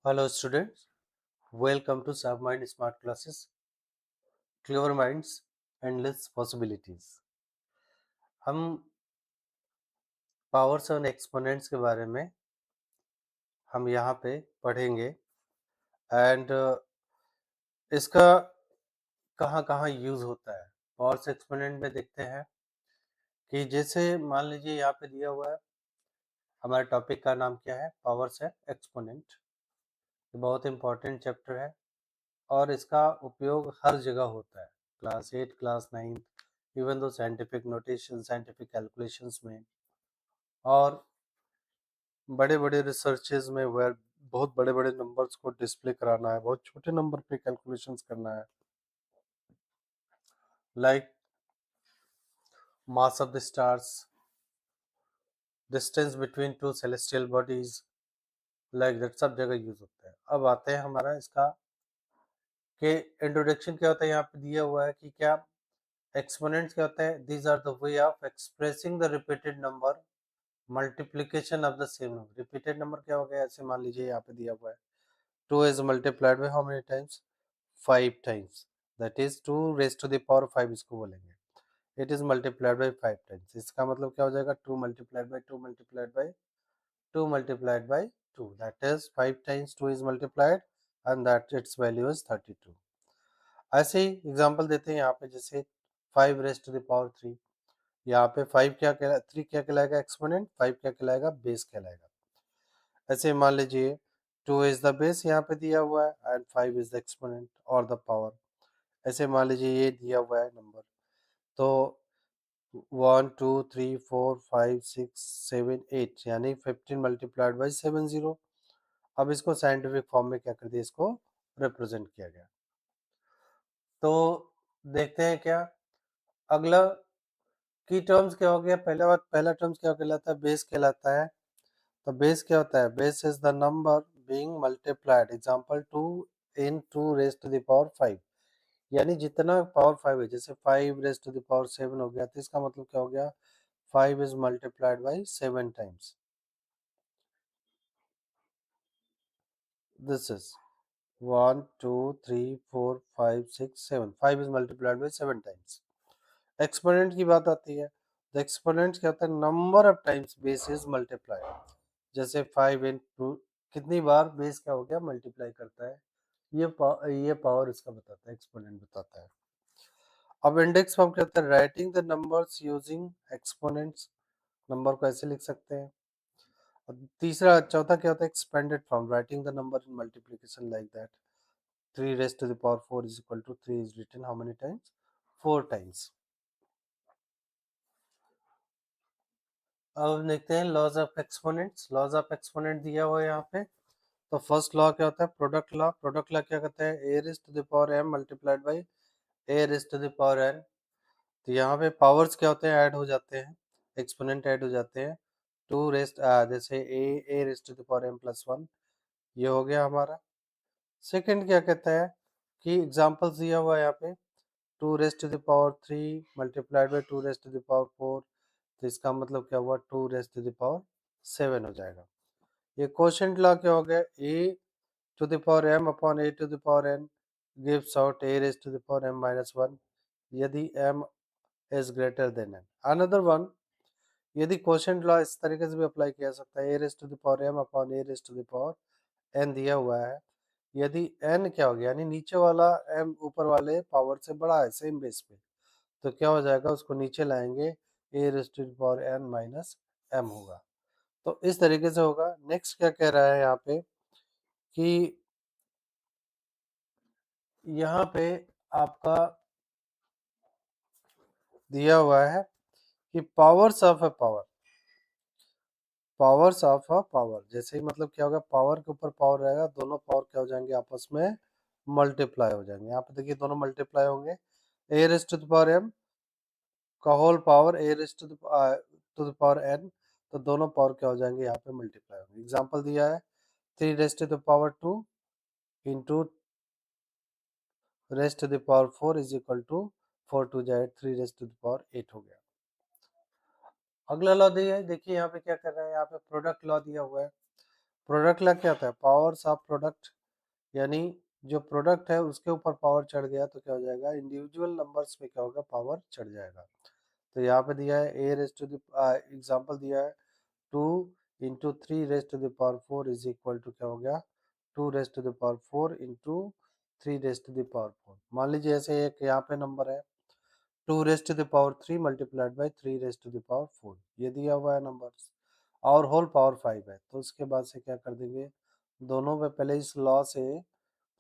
Hello students, welcome to SubMind Smart Classes, Clever Minds, Endless Possibilities। हम powers और exponents के बारे में हम यहाँ पे पढ़ेंगे एंड इसका कहाँ कहाँ यूज होता है। पावर्स एक्सपोनेंट में देखते हैं कि जैसे मान लीजिए यहाँ पे दिया हुआ है, हमारे टॉपिक का नाम क्या है, पावर्स है एक्सपोनेंट। बहुत इंपॉर्टेंट चैप्टर है और इसका उपयोग हर जगह होता है, class 8, class 9, even though scientific notation, scientific calculations में और बड़े बड़े रिसर्चेज में, वेर बहुत बड़े बड़े नंबर्स को डिस्प्ले कराना है, बहुत छोटे नंबर पे कैलकुलेशंस करना है, like mass of the stars, distance between two celestial bodies, like that, सब जगह यूज होता है। अब आते हैं हमारा इसका कि इंट्रोडक्शन क्या होता है। यहाँ पे दिया हुआ है कि क्या एक्सपोनेंट्स क्या होता है। These are the way of expressing the repeated number multiplication of the same number. Repeated number क्या हो गया, ऐसे मान लीजिए यहाँ पे दिया हुआ है 2 is multiplied by how many times, 5 times, that is 2 raised to the power 5 इसको बोलेंगे। it is multiplied by 5 times, इसका मतलब क्या हो जाएगा, 2 multiplied by 2 multiplied by 2 multiplied by 2, that is 5 times 2 is multiplied and that its value is 32। ऐसे ही example देते हैं यहाँ पे, जैसे 5 raised to the power 3, यहाँ पे 5 क्या कहला 3 क्या कहलाएगा एक्सपोनेंट, 5 क्या कहलाएगा बेस कहलाएगा। ऐसे मान लीजिए 2 इज द बेस यहाँ पे दिया हुआ है एंड 5 इज द एक्सपोनेंट और द पावर। ऐसे मान लीजिए ये दिया हुआ है नंबर, तो 1 2 3 4 5 6 7 8 यानी 15 मल्टीप्लाइड बाई 70। अब इसको साइंटिफिक फॉर्म में क्या कर दिया, इसको रिप्रेजेंट किया गया। तो देखते हैं क्या अगला की टर्म्स क्या हो गया। पहला टर्म्स क्या कहलाता है, बेस कहलाता है। तो बेस क्या होता है, base is the number being multiplied, example 2 in 2 raise to the power 5, यानी जितना पावर 5 है, जैसे 5 रेज टू द पावर 7 हो गया, तो इसका मतलब क्या हो गया, 5 is multiplied by 7 times. This is 1 2 3 4 5 6 7, 5 is multiplied by 7 times. Exponent की बात आती है, द एक्सपोनेंट क्या होता है, number of times base is multiplied. जैसे 5 इंटू कितनी बार बेस क्या हो गया, मल्टीप्लाई करता है। ये पावर इसका बताता है, एक्सपोनेंट बताता है। अब इंडेक्स फॉर्म क्या होता है, writing the numbers using exponents, number को ऐसे लिख सकते हैं। और तीसरा चौथा क्या होता है, expanded form, writing the number in multiplication like that 3 raised to the power 4 is equal to 3 is written how many times, 4 times। अब देखते हैं laws of exponents. Laws of exponent दिया हुआ है यहाँ पे। तो फर्स्ट लॉ क्या होता है, प्रोडक्ट लॉ। प्रोडक्ट लॉ क्या कहता है, a raise to the power m multiplied by a raise to the power n। तो यहाँ पे पावर्स क्या होते हैं, ऐड हो जाते हैं, एक्सपोनेंट ऐड हो जाते हैं। 2 रेस्ट जैसे a raise to the power m plus 1, ये हो गया हमारा। सेकंड क्या कहता है कि एग्जांपल्स दिया हुआ है यहाँ पे, 2 raise to the power 3 multiplied by 2 raise to the power 4, तो इसका मतलब क्या हुआ, 2 रेज़ टू द पावर 7 हो जाएगा। ये क्वोशिएंट लॉ क्या हो गया, ए to the power m upon a to the power n gives out a raised to the power m minus 1 यदि m is greater than n। another one, यदि quotient law इस तरीके से भी अप्लाई किया जा सकता है, a raised to the power m upon a raised to the power n दिया हुआ है, यदि n क्या हो गया, यानी नीचे वाला m ऊपर वाले पावर से बड़ा है सेम बेस पे, तो क्या हो जाएगा, उसको नीचे लाएंगे, a raised to the power n minus m होगा। तो इस तरीके से होगा। नेक्स्ट क्या कह रहा है यहाँ पे कि यहाँ पे आपका दिया हुआ है कि powers of a power, powers of a power, जैसे ही मतलब क्या होगा, पावर के ऊपर पावर रहेगा, दोनों पावर क्या हो जाएंगे, आपस में मल्टीप्लाई हो जाएंगे। यहाँ पे देखिए दोनों मल्टीप्लाई होंगे, a raise to the power m का whole power a raise to the power n, तो दोनों पावर क्या हो जाएंगे, यहाँ पे मल्टीप्लाई होंगे। एग्जांपल दिया है 3 raise to the power 2 into raise to the power 4 is equal to 4 2 जाए 3 रेज़ टू द पावर 8 हो गया। अगला लॉ दिया है, देखिए यहाँ पे क्या कर रहा है, यहाँ पे प्रोडक्ट लॉ दिया हुआ है। प्रोडक्ट लॉ क्या होता है, पावर्स ऑफ प्रोडक्ट, यानी जो प्रोडक्ट है उसके ऊपर पावर चढ़ गया तो क्या हो जाएगा, इंडिविजुअल नंबर्स में क्या होगा, पावर चढ़ जाएगा। तो यहाँ पे दिया है a raised to the, example दिया है 2 into 3 raised to the power 4 is equal to क्या हो गया, 2 raised to the power 4 into 3 raised to the power 4। मान लीजिए ऐसे एक यहाँ पे नंबर है 2 raised to the power 3 multiplied by 3 raised to the power 4, ये दिया हुआ है नंबर, और होल पावर 5 है। तो उसके बाद से क्या कर देंगे, दोनों में पहले इस लॉ से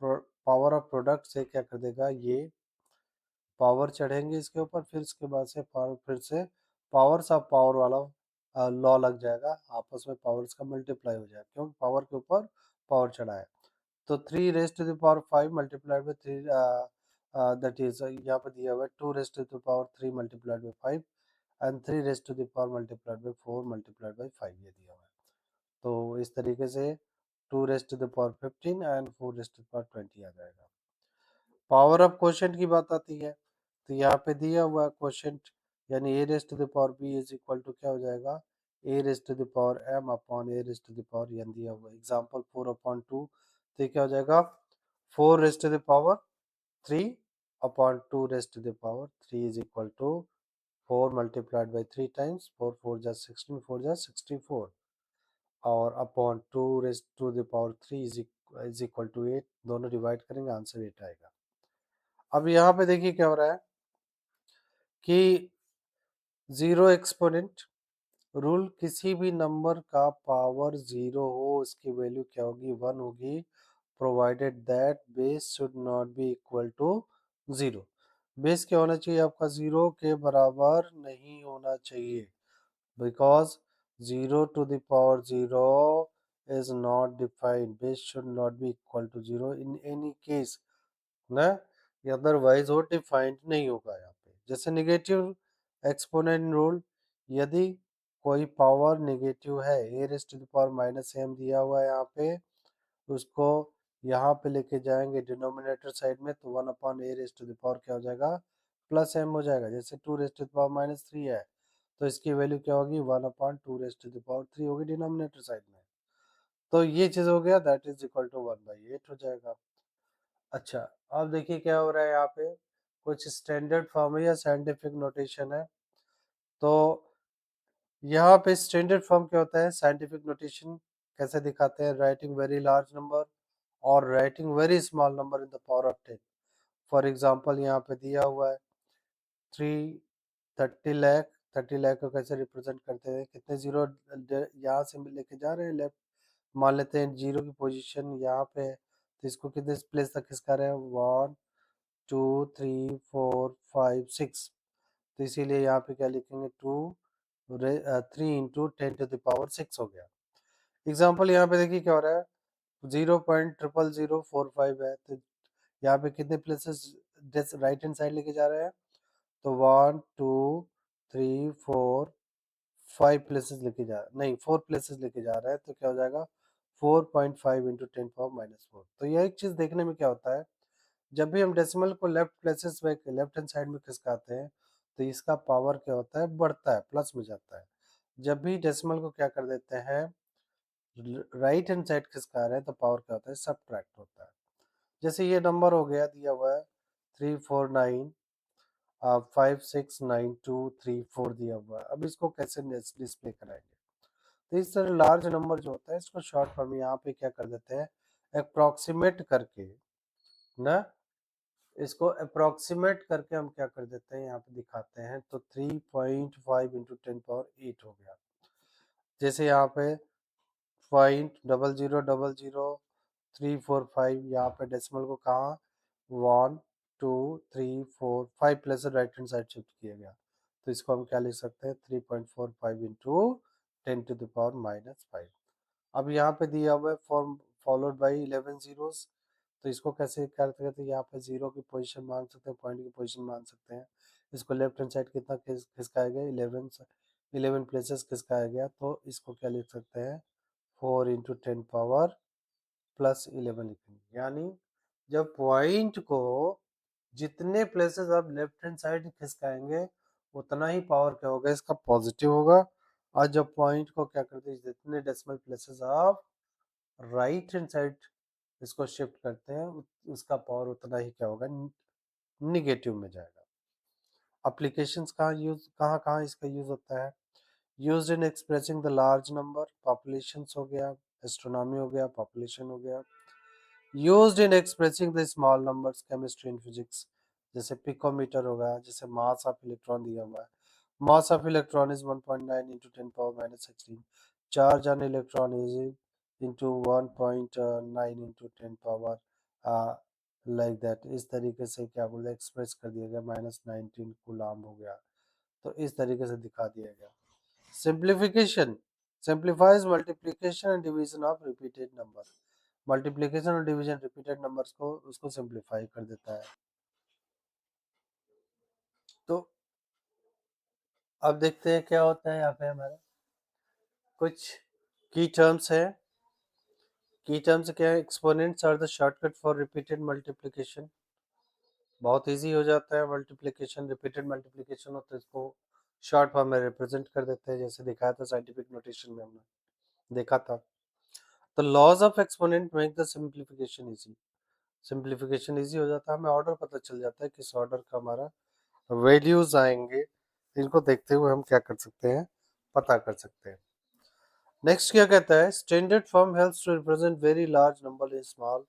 पावर ऑफ प्रोडक्ट से क्या कर देगा, ये पावर चढ़ेंगे इसके ऊपर, फिर इसके बाद से पावर, फिर से पावर्स ऑफ पावर वाला लॉ लग जाएगा, आपस में पावर्स का मल्टीप्लाई हो जाएगा, क्योंकि पावर के ऊपर पावर चढ़ा है। तो 3 raised to the power 5 multiplied by 3, that is यहाँ पे दिया हुआ है 2 raised to the power 3 multiplied by 5 and 3 raised to the power multiplied by 4 multiplied by 5, ये दिया हुआ है। तो इस तरीके से 2 raised to the power 15 and 4 raised to the power 20 आ जाएगा। पावर ऑफ क्वोशंट की बात आती है, तो यहाँ पे दिया हुआ है क्वोशंट, यानी a raised to the power b is equal to क्या हो जाएगा, a raised to the power m upon a raised to the power n दिया हुआ है। एग्जाम्पल 4/2, तो ये क्या हो जाएगा 4 raised to the power 3 upon 2 raised to the power 3 is equal to 4 multiplied by 3 times 4 4 जा 16 4 जा 64, और upon 2 raised to the power 3 is equal to 8, दोनों डिवाइड करेंगे आंसर 8 आएगा। अब यहाँ पे देखिए क्या हो रहा है कि जीरो एक्सपोनेंट रूल, किसी भी नंबर का पावर जीरो हो उसकी वैल्यू क्या होगी, 1 होगी, provided that base should not be equal to zero. Base क्या होना चाहिए आपका, जीरो के बराबर नहीं होना चाहिए, because zero to the power zero is not defined, base should not be equal to zero in any case ना, अदरवाइज वो डिफाइंड नहीं होगा यहाँ पे। जैसे निगेटिव एक्सपोनेंट रूल, यदि कोई पावर नेगेटिव है, a raise to the power minus m दिया हुआ है यहाँ पे, उसको यहाँ पे लेके जाएंगे डिनोमिनेटर साइड में, तो 1 upon a raise to the power क्या हो जाएगा, प्लस एम हो जाएगा। जैसे 2 raise to the power minus 3 है, तो इसकी वैल्यू क्या होगी, 1/2 रेज़ टू द पावर 3 होगी डिनोमिनेटर साइड में। तो ये चीज़ हो गया, दैट इज इक्वल टू 1/8 हो जाएगा। अच्छा, अब देखिए क्या हो रहा है यहाँ पे, कुछ स्टैंडर्ड फॉर्म है या साइंटिफिक नोटेशन है। तो यहाँ पे स्टैंडर्ड फॉर्म क्या होता है, साइंटिफिक नोटेशन कैसे दिखाते हैं, राइटिंग वेरी लार्ज नंबर और writing very small number in the power of 10। For example यहाँ पे दिया हुआ है 30 लाख, 30 लाख को कैसे रिप्रेजेंट करते हैं, कितने जीरो यहाँ से लेके जा रहे हैं लेफ्ट, मान लेते हैं जीरो की पोजीशन यहाँ पे है, तो इसको कितने प्लेस तक खिसका रहे हैं, 1 2 3 4 5 6, तो इसीलिए यहाँ पे क्या लिखेंगे 3 इंटू 10 टू द पावर 6 हो गया। एग्जाम्पल यहाँ पे देखिए क्या हो रहा है, 0.00045 है, तो यहाँ पे कितने प्लेसेस राइट हैंड साइड लेके जा रहे हैं, तो 1 2 3 4 5 प्लेसेस लेके जा, नहीं 4 प्लेसेस लेके जा रहा है, तो क्या हो जाएगा 4.5 इंटू 10 पावर -4। तो यह एक चीज देखने में क्या होता है, जब भी हम डेसिमल को लेफ्ट प्लेसेस में लेफ्ट हैंड साइड में खिसकाते हैं, तो इसका पावर क्या होता है, बढ़ता है, प्लस में जाता है। जब भी डेसिमल को क्या कर देते हैं, राइट हैंड साइड खिसका रहे हैं, तो पावर क्या होता है, सब्ट्रैक्ट होता है। जैसे ये नंबर हो गया दिया हुआ है 349569234 दिया हुआ है। अब इसको कैसे डिस्प्ले कराएंगे, तो इस तरह लार्ज नंबर जो होता है इसको शॉर्ट फॉर्म में यहाँ पे क्या कर देते हैं, अप्रोक्सीमेट करके ना, इसको अप्रोक्सीमेट करके हम क्या कर देते हैं, यहाँ पे दिखाते हैं, तो 3.5 इंटू 10 पावर 8 हो गया। जैसे यहाँ पे 0.0000 345, यहाँ पे डेसिमल को कहाँ 1 2 3 4 5 plus right hand side shift किया गया, तो इसको हम क्या लिख सकते हैं, 3.45 इंटू 10 टू द पावर -5। अब यहाँ पे दिया हुआ है फॉर्म फॉलोड बाई 11 जीरोस, तो इसको कैसे करते हैं, तो यहाँ पे जीरो की पोजीशन मान सकते हैं, पॉइंट की पोजीशन मान सकते हैं। इसको लेफ्ट हैंड साइड कितना खिसकाया गया, 11 प्लेसेस खिसकाया गया, तो इसको क्या लिख सकते हैं, 4 इंटू 10 पावर +11 लिखेंगे। यानी जब पॉइंट को जितने प्लेसेस आप लेफ्ट हैंड साइड खिसकाएंगे, उतना ही पावर क्या होगा, इसका पॉजिटिव होगा। और जब पॉइंट को क्या करते हैं, जितने डेसिमल प्लेसेस आप राइट हैंड साइड इसको शिफ्ट करते हैं, उसका पावर उतना ही क्या होगा, निगेटिव में जाएगा। एप्लीकेशंस कहाँ कहाँ इसका यूज होता है? Used in expressing the large number, populations हो गया, एस्ट्रोनॉमी हो गया, पॉपुलेशन हो गया। Used in expressing the small numbers, chemistry and physics, जैसे पिकोमीटर होगा, जैसे मास ऑफ इलेक्ट्रॉन दिया हुआ है, mass of electron is 1.9 into 10 power minus 16, charge on electron is into 1.9 into 10 power like that. इस तरीके से क्या बोलते एक्सप्रेस कर दिया गया, -19 कूलाम हो गया, तो इस तरीके से दिखा दिया गया। Simplification, simplifies multiplication and division of repeated number, multiplication और डिवीजन रिपीटेड नंबर्स को उसको सिंप्लीफाई कर देता है। तो अब देखते हैं क्या होता है यहाँ पे हमारा, कुछ की टर्म्स है। की टर्म्स क्या है? Exponents are the shortcut for repeated multiplication, बहुत इजी हो जाता है मल्टीप्लिकेशन, रिपीटेड मल्टीप्लिकेशन हो तो इसको शॉर्ट फॉर्म में रिप्रेजेंट कर देते हैं, जैसे दिखाया था साइंटिफिक नोटेशन में हमने देखा था। तो laws of exponent make the simplification easy, simplification easy हो जाता है, हमें ऑर्डर पता चल जाता है किस ऑर्डर का हमारा वैल्यूज आएंगे, इनको देखते हुए हम क्या कर सकते हैं, पता कर सकते हैं। नेक्स्ट क्या कहता है? Standard form helps to represent very large number in small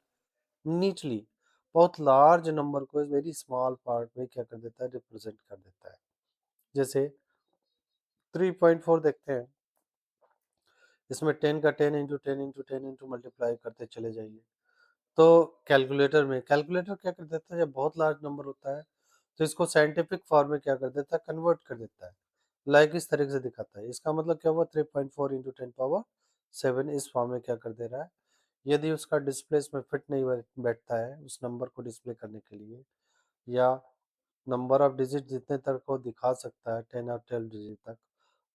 neatly, बहुत लार्ज नंबर को वेरी स्मॉल पार्ट में क्या कर देता है, रिप्रेजेंट कर देता है। जैसे 3.4 देखते हैं, इसमें 10 का 10 इंटू 10 इंटू 10 इंटू मल्टीप्लाई करते चले जाइए। तो कैलकुलेटर में, कैलकुलेटर क्या कर देता है, जब बहुत लार्ज नंबर होता है तो इसको साइंटिफिक फॉर्म में क्या कर देता है, कन्वर्ट कर देता है, लाइक इस तरीके से दिखाता है। इसका मतलब क्या हुआ, 3.4 इंटू 10 पावर 7 इस फॉर्म में क्या कर दे रहा है। यदि उसका डिस्प्ले इसमें फिट नहीं बैठता है उस नंबर को डिस्प्ले करने के लिए, या नंबर ऑफ डिजिट जितने तक को दिखा सकता है 10 और 12 डिजिट तक,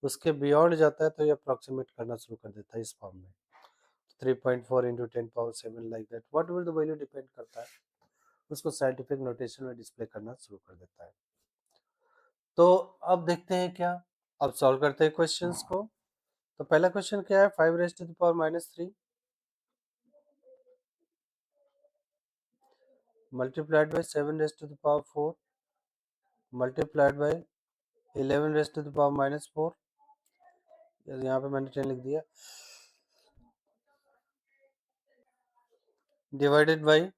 उसके बियॉन्ड जाता है तो ये अप्रोक्सीमेट करना शुरू कर देता है इस फॉर्म में। 3.4 into 10 power 7 like that, what will the value depend करता है, उसको साइंटिफिक नोटेशन में डिस्प्ले करना शुरू कर देता है। तो अब देखते हैं क्या, अब सॉल्व करते हैं क्वेश्चंस को। तो पहला क्वेश्चन क्या है, 5 raise to the power -3 multiplied by 7 raise to the power 4 multiplied by 11 raise to the power -4, यहाँ पे मैंने 10 लिख दिया, divided by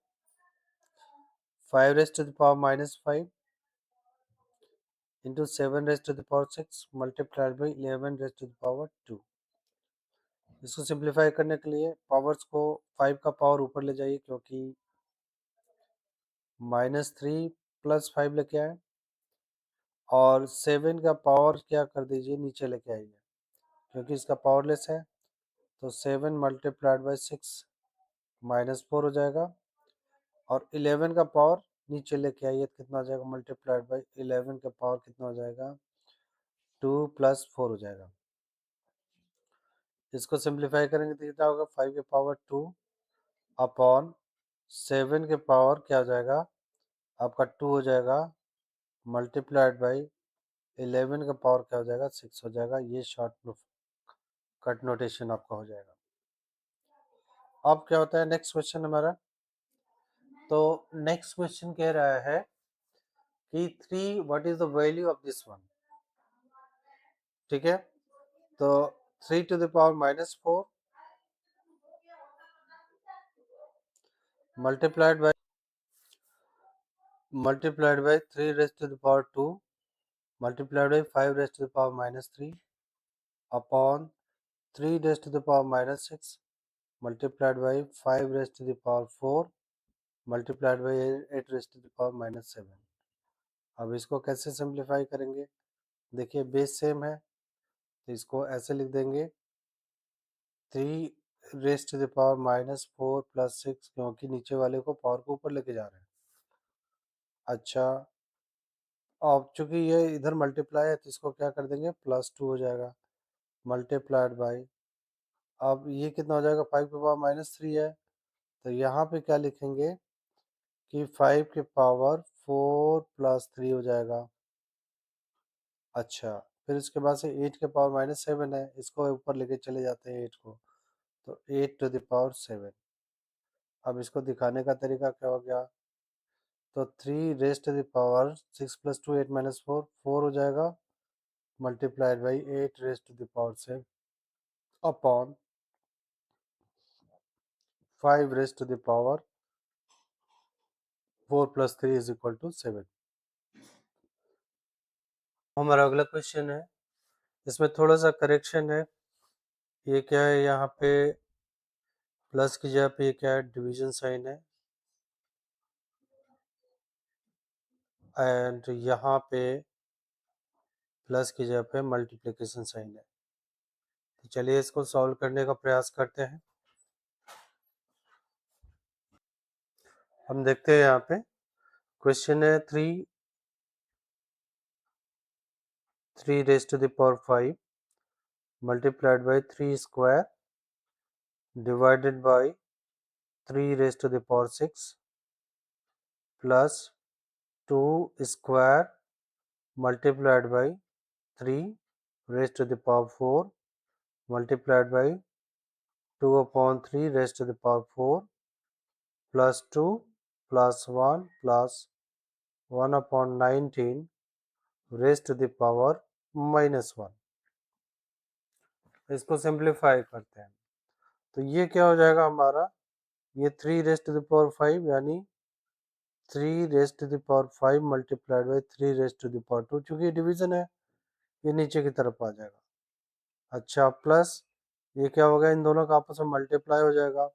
5 raise to the power -5 into 7 raise to the power 6 multiplied by 11 raise to the power 2। इसको simplify करने के लिए powers को 5 का पावर ऊपर ले जाइए, क्योंकि -3 + 5 लेके आए, और 7 का पावर क्या कर दीजिए, नीचे लेके आइए, क्योंकि इसका पावरलेस है। तो 7 मल्टीप्लाइड बाय 6 -4 हो जाएगा, और 11 का पावर नीचे लेके आइए तो कितना हो जाएगा, मल्टीप्लाइड बाय 11 का पावर कितना हो जाएगा, 2 + 4 हो जाएगा। इसको सिंप्लीफाई करेंगे तो कितना होगा, 5 के पावर 2 अपॉन 7 के पावर क्या हो जाएगा आपका 2 हो जाएगा, मल्टीप्लाइड बाय 11 का पावर क्या हो जाएगा, 6 हो जाएगा। ये शॉर्ट कट नोटेशन आपका हो जाएगा। अब क्या होता है नेक्स्ट क्वेश्चन हमारा, तो नेक्स्ट क्वेश्चन कह रहा है कि 3 what is the value of this one, ठीक है। तो 3 to the power -4 multiplied by 3 raise to the power 2 multiplied by 5 raise to the power -3 upon 3 raise to the power -6 multiplied by 5 raise to the power 4 multiplied by 8 raise to the power -7। अब इसको कैसे simplify करेंगे, देखिए base same है तो इसको ऐसे लिख देंगे, 3 रेज़ टू द पावर -4 + 6, क्योंकि नीचे वाले को पावर को ऊपर लेके जा रहे हैं। अच्छा, अब चूंकि ये इधर मल्टीप्लाई है तो इसको क्या कर देंगे, +2 हो जाएगा, मल्टीप्लाइड बाय, अब ये कितना हो जाएगा, 5 के पावर -3 है, तो यहाँ पे क्या लिखेंगे कि 5 के पावर 4 + 3 हो जाएगा। अच्छा, फिर इसके बाद से 8 के पावर -7 है, इसको ऊपर लेके चले जाते हैं 8 को, तो 8⁻7। अब इसको दिखाने का तरीका क्या हो गया, तो 3⁻6 + 2 8 - 4 4 हो जाएगा, मल्टीप्लाइड बाई 8⁻7 अपॉन 5⁻4 + 3 = 7। हमारा अगला क्वेश्चन है, इसमें थोड़ा सा करेक्शन है। ये क्या है, यहाँ पे प्लस की जगह पे क्या है, डिवीजन साइन है, एंड यहाँ पे प्लस की जगह पे मल्टीप्लिकेशन साइन है। तो चलिए इसको सॉल्व करने का प्रयास करते हैं। हम देखते हैं यहाँ पे क्वेश्चन है 3⁵ multiplied by 3 square divided by 3⁶ plus 2 square multiplied by 3⁻4 multiplied by 2/3⁻4 plus 2 plus 1 plus 1/19⁻1। इसको सिंप्लीफाई करते हैं, तो ये क्या हो जाएगा हमारा, ये 3⁵ यानी 3⁵ मल्टीप्लाइड बाई 3⁵2, चूंकि डिवीजन है ये नीचे की तरफ आ जाएगा। अच्छा, प्लस ये क्या होगा, इन दोनों का आपस में मल्टीप्लाई हो जाएगा,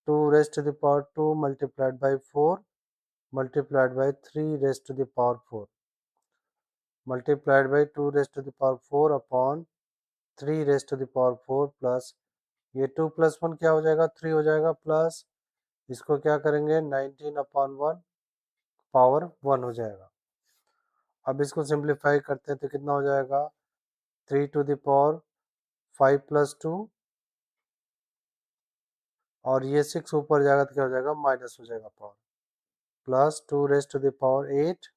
2⁻2 multiplied by 4 multiplied by 3⁻4 multiplied by 2⁻4 upon 3⁻4 plus ये 2 + 1 क्या हो जाएगा, 3 हो जाएगा, प्लस इसको क्या करेंगे 19/1 पावर 1 हो जाएगा। अब इसको सिंप्लीफाई करते हैं तो कितना हो जाएगा, 3⁵ + 2 और ये 6 ऊपर जाएगा तो क्या हो जाएगा, माइनस हो जाएगा पावर, प्लस 2⁻8।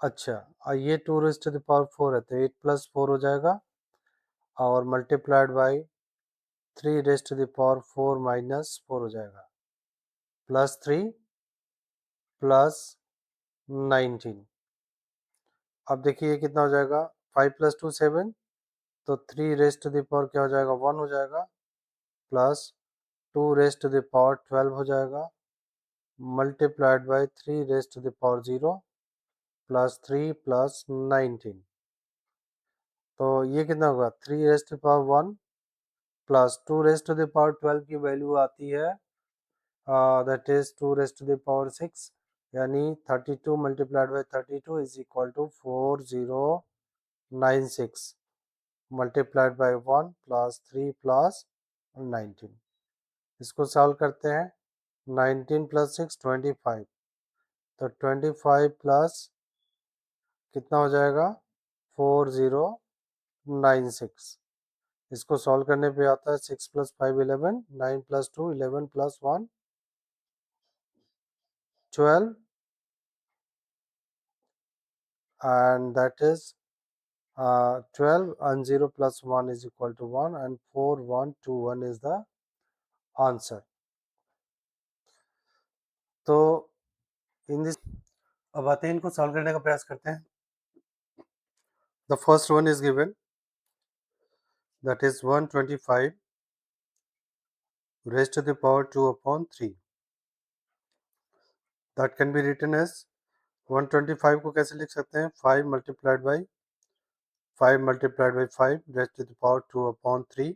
अच्छा, और ये 2⁻4 है तो 8 + 4 हो जाएगा, और मल्टीप्लाइड बाई 3⁻4 -4 हो जाएगा, प्लस 3 प्लस 19। अब देखिए कितना हो जाएगा, 5 + 2 7, तो 3⁻4 क्या हो जाएगा, 1 हो जाएगा, प्लस 2⁻12 हो जाएगा, मल्टीप्लाइड बाई 3⁻0 प्लस 3 प्लस 19। तो ये कितना होगा, 3⁻1 प्लस 2⁻12 की वैल्यू आती है, दैट इज 2⁻6, यानी 32 multiplied by 32 is equal to 4096 multiplied by 1 plus 3 plus 19। इसको सॉल्व करते हैं, 19 + 6 25, तो 25 प्लस कितना हो जाएगा, 4096। इसको सॉल्व करने पे आता है 6 + 5 11, 9 + 2 11 plus 1 12, and that is 12, and 0 plus 1 is equal to 1, and 4121 is the answer. तो इन दिस, अब आते हैं इनको सॉल्व करने का प्रयास करते हैं। The first one is given, that is 125 raised to the power 2/3. That can be written as 125 को कैसे लिख सकते हैं, 5 multiplied by 5 raised to the power 2/3,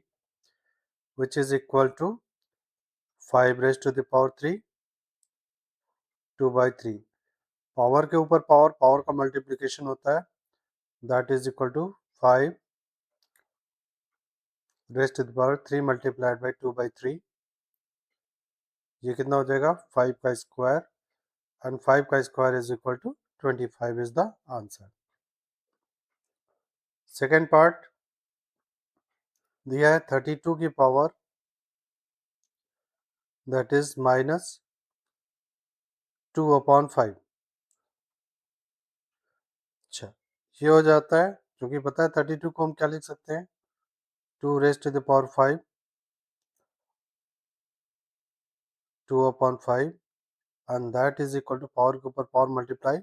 which is equal to 5 raised to the power 3 2/3। Power के ऊपर power, power का multiplication होता है, that is equal to 5 raised to the power 3 multiplied by 2/3। ये कितना हो जाएगा, 5 का स्क्वायर, एंड 5 का square is equal to 25 is the answer. Second part दिया है 32 की पावर, दैट इज -2/5। अच्छा, ये हो जाता है, क्योंकि पता है 32 को हम क्या लिख सकते हैं, 2 raised to the power 5, 2 upon 5, and that is equal to power के ऊपर power multiply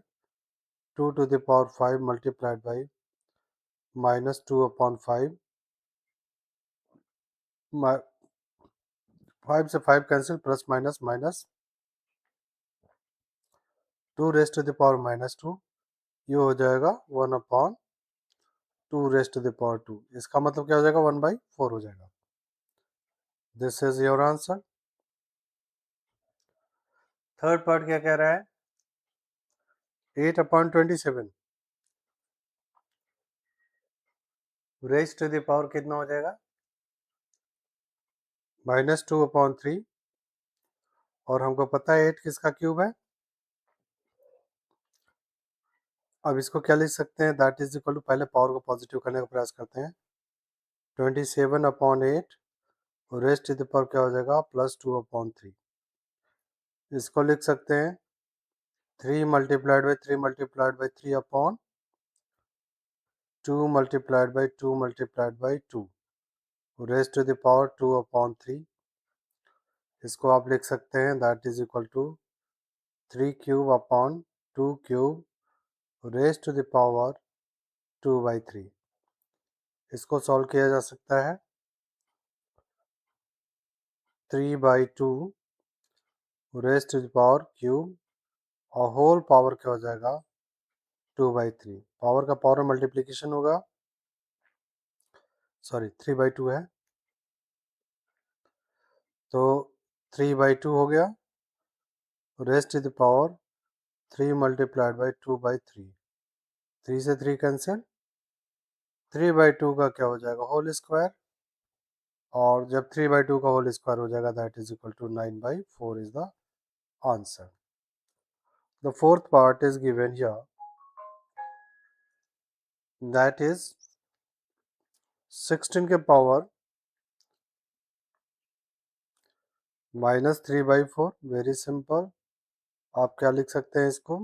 2 to the power 5 multiplied by minus 2 upon 5, 5 से 5 cancel, plus minus minus 2 raised to the power minus 2, ये हो जाएगा 1 upon 2 raised to the power 2। इसका मतलब क्या हो जाएगा, 1/4 हो जाएगा। This is your answer. Third part क्या कह रहा है, 8 अपॉन 27 रेस्ट टू द पावर कितना हो जाएगा, माइनस 2 अपॉन 3, और हमको पता है 8 किसका क्यूब है। अब इसको क्या लिख सकते हैं, दैट इज इक्वल टू, पहले पावर को पॉजिटिव करने का प्रयास करते हैं, 27 अपॉन 8 रेस्ट टू द पावर क्या हो जाएगा, प्लस 2 अपॉन 3। इसको लिख सकते हैं 3 multiplied by 3 multiplied by 3 upon 2 multiplied by 2 multiplied by 2 raised to the power 2 upon 3। इसको आप लिख सकते हैं that is equal to 3 cube upon 2 cube raised to the power 2/3। इसको सॉल्व किया जा सकता है, 3/2 raised to the power cube और होल पावर क्या हो जाएगा, 2/3। पावर का पावर मल्टीप्लिकेशन होगा, सॉरी 3/2 है, तो 3/2 हो गया, raised to the power 3 multiplied by 2/3, 3 से 3 कैंसिल, 3/2 का क्या हो जाएगा, होल स्क्वायर, और जब 3/2 का होल स्क्वायर हो जाएगा that is equal to 9/4 is the answer. The fourth part is given here, that is 16 के पावर -3/4। वेरी सिंपल, आप क्या लिख सकते हैं इसको,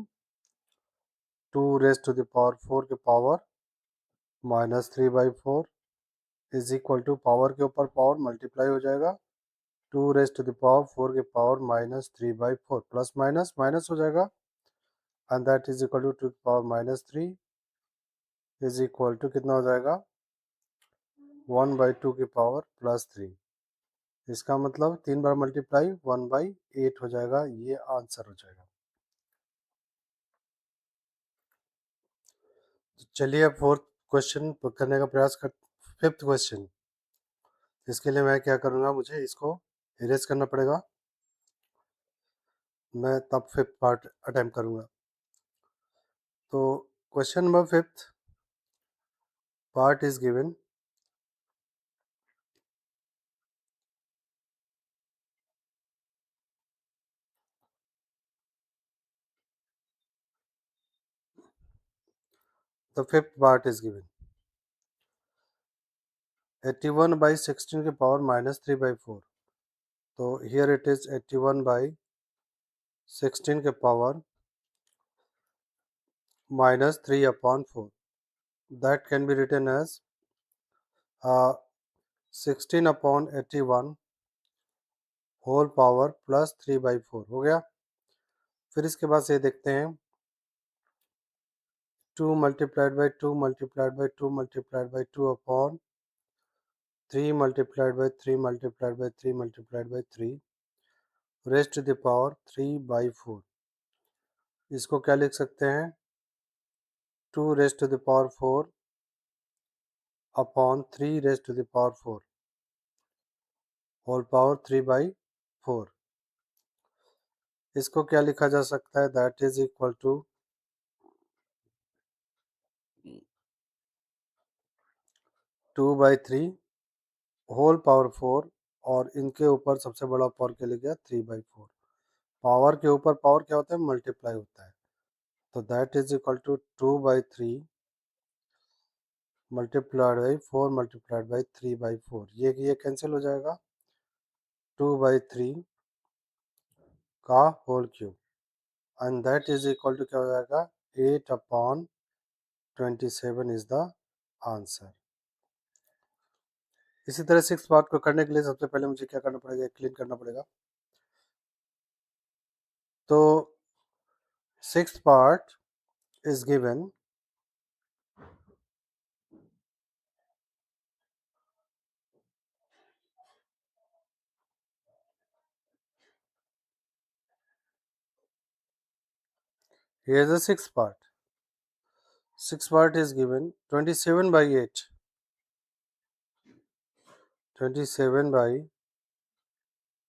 2 रेस्ट टू द पावर 4 के power -3/4 is equal to, power के ऊपर पावर मल्टीप्लाई हो जाएगा, 2 रेस्ट टू द पावर 4 के पावर -3/4, प्लस माइनस माइनस हो जाएगा, and that is equal to power -3 is equal to कितना हो जाएगा, 1/2 की पावर +3। इसका मतलब 3 बार मल्टीप्लाई 1/8 हो जाएगा, ये आंसर हो जाएगा। तो चलिए अब फोर्थ क्वेश्चन करने का प्रयास कर, फिफ्थ क्वेश्चन। इसके लिए मैं क्या करूँगा, मुझे इसको इरेज करना पड़ेगा, मैं तब फिफ्थ पार्ट अटेम्प्ट करूँगा। तो question number fifth part is given, the fifth part is given 81/16 के पावर -3/4। तो हियर इट इज 81/16 के power -3/4, that can be written as 16/81 whole power +3/4 हो गया। फिर इसके बाद से देखते हैं 2 multiplied by 2 multiplied by 2 multiplied by 2 upon 3 multiplied by 3 multiplied by 3 multiplied by 3 raised to the power 3/4। इसको क्या लिख सकते हैं, 2 raised to the power 4 upon 3 raised to the power 4 whole power 3/4। इसको क्या लिखा जा सकता है, that is equal to 2/3 whole power 4, और इनके ऊपर सबसे बड़ा पावर क्या लिख गया, 3/4। पावर के ऊपर पावर क्या होता है, मल्टीप्लाई होता है, तो that is equal to 2/3 multiplied by 4 multiplied by 3/4, ये कैंसिल हो जाएगा, 2/3 का whole cube, and that is equal to क्या हो जाएगा, 8/27 इज द आंसर। इसी तरह 6th पार्ट को करने के लिए सबसे पहले मुझे क्या करना पड़ेगा, क्लीन करना पड़ेगा। तो 6th part is given here is the 6th part. 6th part is given 27 by 8. 27 by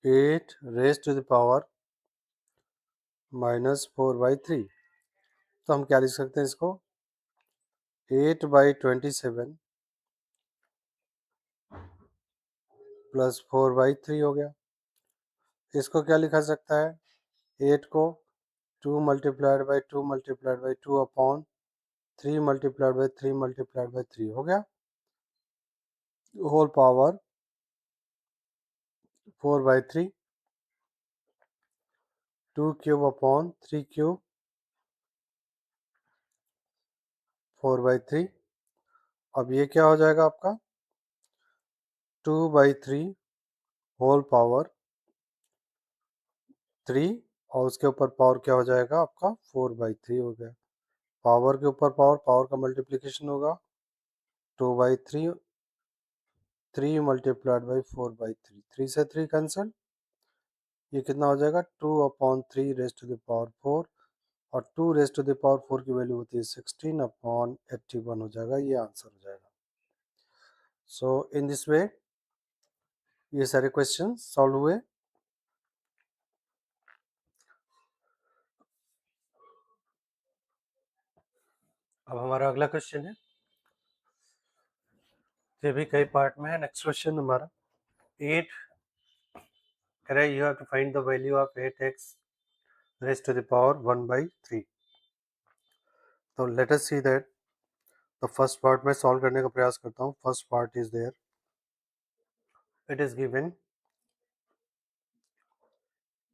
8 raised to the power -4/3। तो हम क्या लिख सकते हैं इसको, 8/27 प्लस 4/3 हो गया। इसको क्या लिखा सकता है, 8 को 2 multiplied by 2 multiplied by 2 upon 3 multiplied by 3 multiplied by 3 हो गया, whole power 4/3, 2 cube upon 3 cube 4/3। अब ये क्या हो जाएगा आपका 2/3 होल पावर 3, और उसके ऊपर पावर क्या हो जाएगा आपका 4/3 हो गया। पावर के ऊपर पावर, पावर का मल्टीप्लिकेशन होगा 2/3, 3 मल्टीप्लाइड बाई 4/3, 3 से 3 कैंसिल, ये कितना हो जाएगा 2/3 रेस्ट टू द पावर 4, और 2 रेस्ट टू द पावर 4 की वैल्यू होती है 16/81 हो जाएगा, ये आंसर हो जाएगा। सो इन दिस वे ये सारे क्वेश्चन सॉल्व हुए। अब हमारा अगला क्वेश्चन है, ये भी कई पार्ट में है। नेक्स्ट क्वेश्चन हमारा 8 कह रहा है you have to find the value of 8x raised to the power 1/3। तो लेट अस सी दैट। तो फर्स्ट पार्ट में सॉल्व करने का प्रयास करता हूँ। First part is there, it is given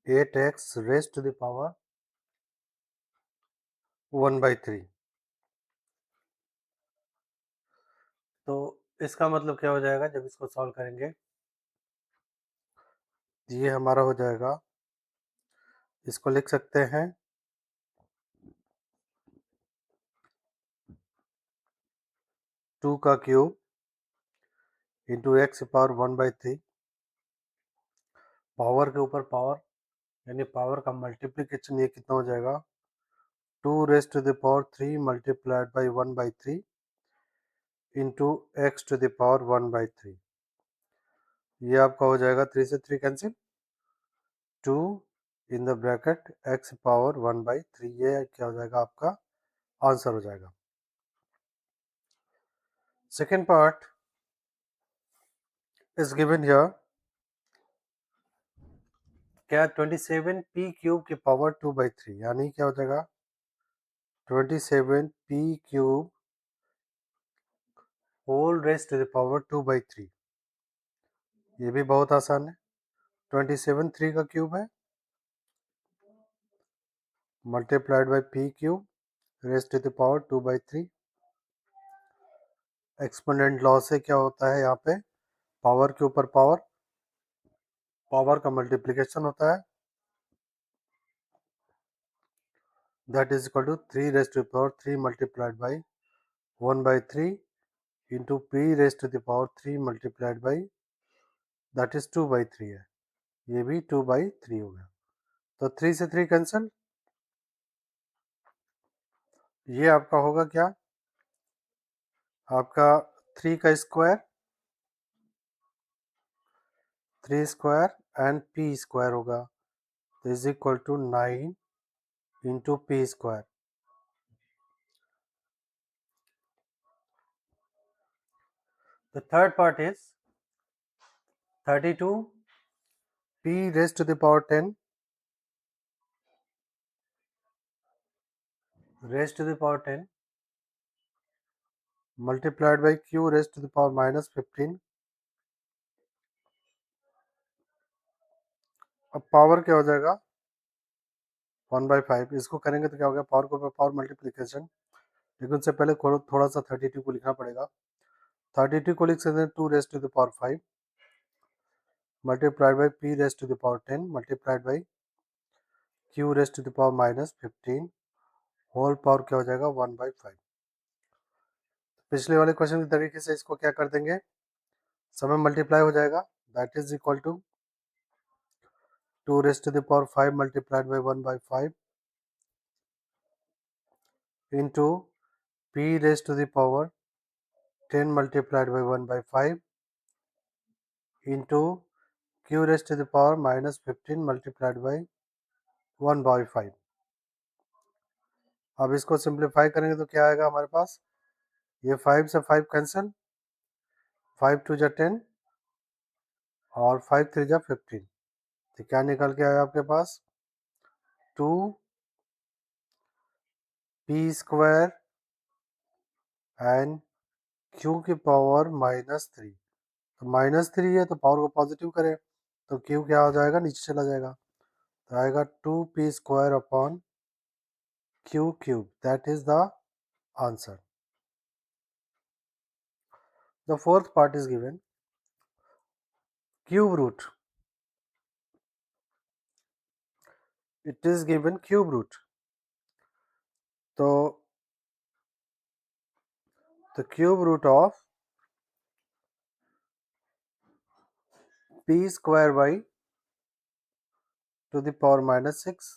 8x raised to the power 1/3। तो इसका मतलब क्या हो जाएगा जब इसको सॉल्व करेंगे, ये हमारा हो जाएगा, इसको लिख सकते हैं 2 का cube into x power 1/3, power के ऊपर पावर यानी पावर का मल्टीप्लिकेशन, ये कितना हो जाएगा 2 raised to the power 3 multiplied by 1/3 into x to the power 1/3। ये आपका हो जाएगा 3 से 3 कैंसिल, 2 in the bracket x power 1/3, ये क्या हो जाएगा आपका आंसर हो जाएगा। Second part is given here, क्या 27p क्यूब की पावर 2/3, यानी क्या हो जाएगा 27p cube whole raised to the power 2/3। ये भी बहुत आसान है, 27 3 का क्यूब है multiplied by p cube raised to the power 2/3। Exponent law से क्या होता है, यहाँ पे पावर के ऊपर पावर, पावर का मल्टीप्लिकेशन होता है, that is equal to 3 raised to the power 3 multiplied by 1/3 into p raised to the power 3 multiplied by that is 2/3 है, ये भी 2/3 हो गया। तो 3 से 3 कैंसिल, ये आपका होगा क्या, आपका 3 का square, 3 square and p square होगा, तो is equal to 9 into p square. The third part is 32 p raised to the power 10 raised to the power 10 multiplied by q raised to the power -15। अब power क्या हो जाएगा 1/5, इसको करेंगे तो क्या हो गया पावर को पावर मल्टीप्लिकेशन, लेकिन उससे पहले थोड़ा सा 32 को लिखना पड़ेगा। 32 को लिख सकते हैं 2 raised to the power 5 multiplied by p raised to the power 10 multiplied by q raised to the power minus 15 whole power क्या हो जाएगा 1/5। पिछले वाले क्वेश्चन के तरीके से इसको क्या कर देंगे, समय मल्टीप्लाई हो जाएगा, that is equal to 2 raised to the power 5 multiplied by 1/5 into p raised to the power 10 multiplied by 1/5 into q raised to the power minus 15 multiplied by 1/5। अब इसको सिंप्लीफाई करेंगे तो क्या आएगा हमारे पास, ये 5 से 5 कैंसिल, 5 2 जा 10 और 5 3 जा 15, तो क्या निकल के आया आपके पास 2 p स्क्वायर एंड q की पावर -3। तो -3 है तो पावर को पॉजिटिव करें तो q क्या हो जाएगा, नीचे चला जाएगा, तो आएगा 2p square upon q cube, that is the answer. The fourth part is given cube root. It is given cube root. So the cube root of p square by to the power -6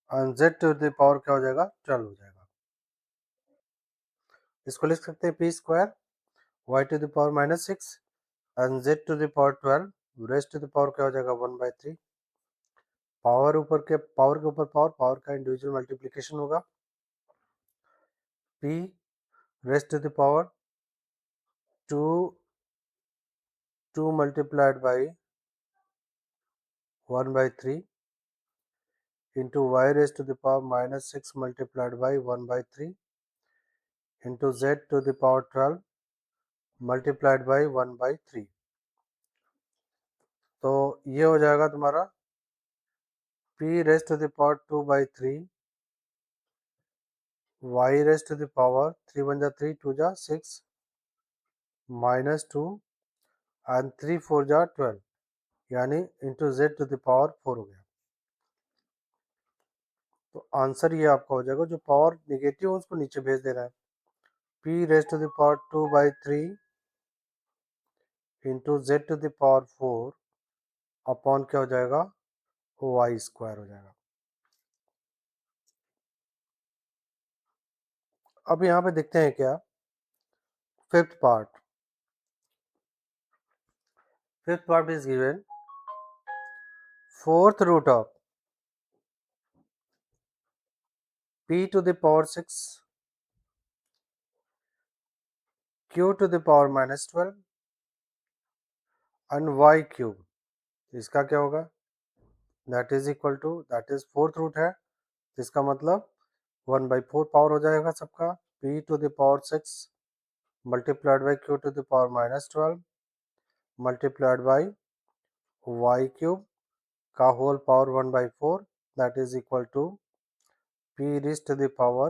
and z to the power क्या हो जाएगा 12 हो जाएगा। इसको लिख सकते हैं p square y to the power -6 and z to the power 12 raised to the power क्या हो जाएगा 1/3। पावर के ऊपर पावर का इंडिविजुअल मल्टीप्लिकेशन होगा, p raised to the power 2 multiplied by 1/3 into y raised to the power -6 multiplied by 1/3 into z to the power 12 multiplied by 1/3। तो ये हो जाएगा तुम्हारा p raised to the power 2/3 y raised to the power 3 1 जा 3 2 जा 6 -2 and 3 4 जा 12 यानी into z to the power 4 हो गया। तो आंसर ये आपका हो जाएगा, जो पावर निगेटिव है उसको नीचे भेज दे रहा है, p raised to the power 2/3 into z to the power 4 upon क्या हो जाएगा y स्क्वायर हो जाएगा। अब यहाँ पे देखते हैं क्या fifth part is given fourth root of p to the power 6 q to the power -12 and y cube, इसका क्या होगा, that is equal to, that is fourth root है, इसका मतलब 1/4 पावर हो जाएगा सबका, p to the power 6 multiplied by q to the power -12 multiplied by y cube का whole power 1/4, that is equal to p raised to the power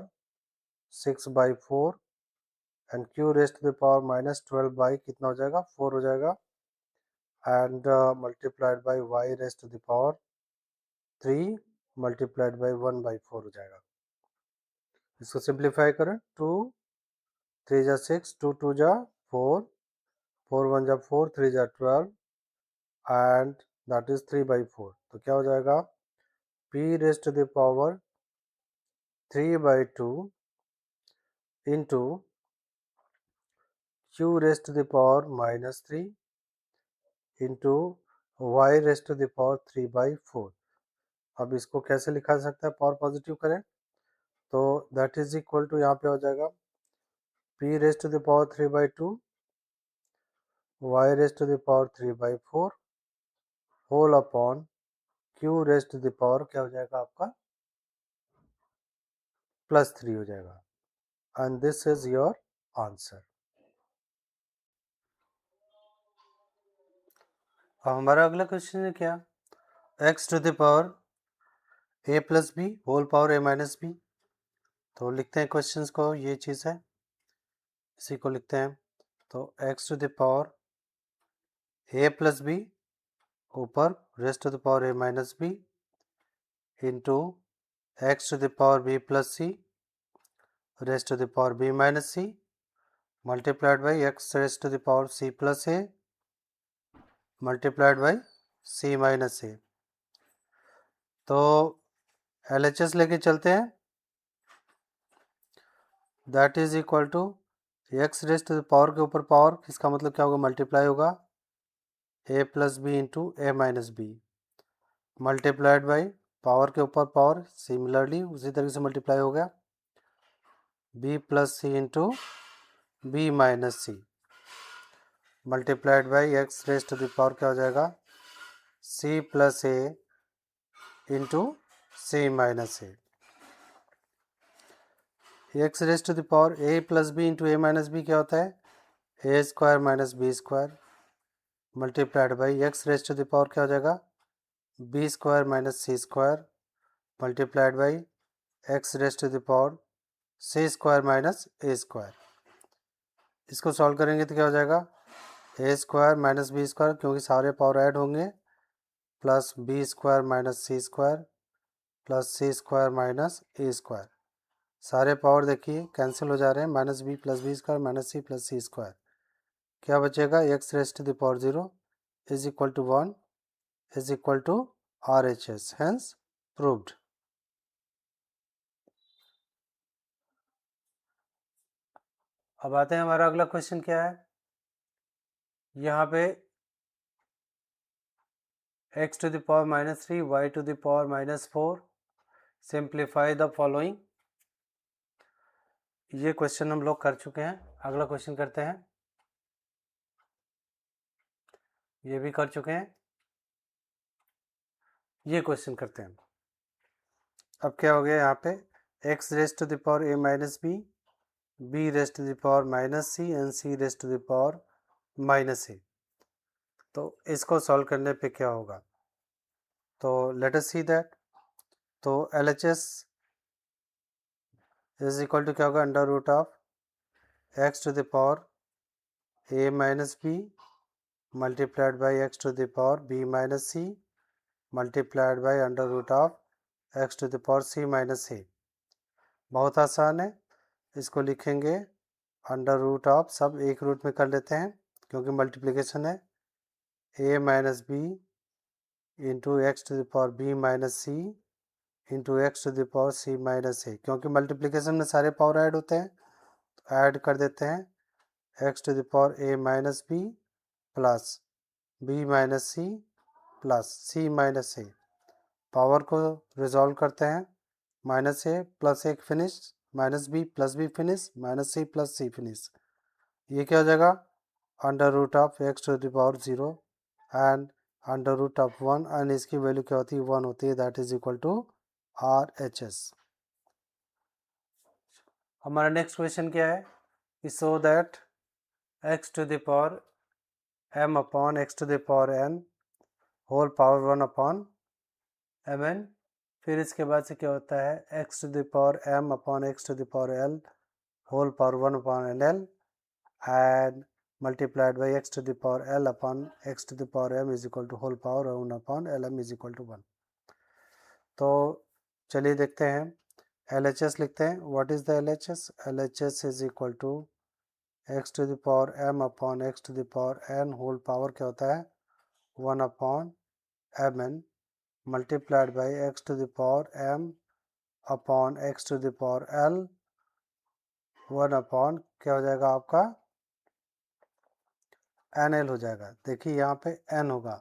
6/4 and q raised to the power -12 by कितना हो जाएगा 4 हो जाएगा and multiplied by y raised to the power 3 multiplied bye 1/4 हो जाएगा। इसको simplify करें, 2 3 जा 6 2 2 जा 4 4 1 जा 4 3 जा 12 एंड दैट इज 3/4, तो क्या हो जाएगा p raised to the power 3/2 into q raised to the power -3 into y raised to the power 3/4। अब इसको कैसे लिखा सकता है, पावर पॉजिटिव करें तो दैट इज इक्वल टू, यहाँ पे हो जाएगा p raised to the power 3/2 y raised to the power 3/4 whole upon q raised to the power क्या हो जाएगा आपका +3 हो जाएगा and this is your answer. अब हमारा अगला क्वेश्चन है क्या, x to the power a plus b होल पावर a minus b। तो लिखते हैं क्वेश्चंस को, ये चीज़ है, इसी को लिखते हैं तो x to the power a plus b ऊपर raised to the power a minus b into x to the power b plus c raised to the power b minus c multiplied by x rest to the power c plus a multiplied by c minus a। तो LHS लेके चलते हैं, that is equal to x rest to the power के ऊपर power, इसका मतलब क्या होगा, मल्टीप्लाई होगा a plus B into a minus B multiplied by power के ऊपर पावर, सिमिलरली उसी तरीके से मल्टीप्लाई हो गया b plus c into b minus c multiplied by x rest to the power क्या हो जाएगा, c plus a into c minus a। X raised to the power a plus B into a minus b क्या होता है, a square minus b square multiplied by x raised to the power क्या हो जाएगा, b square minus c square multiplied by x raised to the power c square minus a square. इसको solve करेंगे तो क्या हो जाएगा, a square minus b square, क्योंकि सारे पावर ऐड होंगे, plus b square minus c square plus c square minus a square. सारे पावर देखिए कैंसिल हो जा रहे हैं, minus b plus b square minus c plus c square. क्या बचेगा, x raised to the power 0 is equal to 1 is equal to RHS, hence proved. अब आते हैं, हमारा अगला क्वेश्चन क्या है, यहाँ पे x to the power minus 3 y to the power minus 4 simplify the following. ये क्वेश्चन हम लोग कर चुके हैं, अगला क्वेश्चन करते हैं, ये भी कर चुके हैं, ये क्वेश्चन करते हैं। अब क्या हो गया, यहाँ पे x rest to the power a minus b, b raise to the power minus c and c raise to the power minus a। तो इसको सॉल्व करने पे क्या होगा, तो लेट अस सी दैट। तो LHS इज इक्वल टू क्या होगा, under root of x to the power a minus B multiplied by x to the power b minus c multiplied by under root of x to the power c minus a। बहुत आसान है, इसको लिखेंगे under root of, सब एक root में कर लेते हैं क्योंकि मल्टीप्लिकेशन है, a minus b into x to the power b minus c into x to the power c minus a। क्योंकि मल्टीप्लिकेशन में सारे पावर ऐड होते हैं तो ऐड कर देते हैं, x to the power a minus b plus b minus c plus c minus a। Power को रिजॉल्व करते हैं, माइनस a प्लस एक finish minus b plus b finish minus c plus c finish. ये क्या हो जाएगा, under root of x to the power 0 and under root of 1 and इसकी value क्या होती है, 1 होती है, that is equal to RHS। हमारा नेक्स्ट क्वेश्चन क्या है, so that x to the power m upon x to the power n whole power 1 upon mn। फिर इसके बाद से क्या होता है, x to the power m upon x to the power l whole power 1 upon nl and multiplied by x to the power l upon x to the power m is equal to whole power 1 upon lm is equal to 1। तो चलिए देखते हैं, LHS लिखते हैं, what is the LHS, LHS is equal to x to the power m upon x to the power n whole power क्या होता है, 1 upon mn multiplied by x to the power m upon x to the power l 1 upon क्या हो जाएगा आपका NL हो जाएगा। देखिए यहाँ पे n होगा,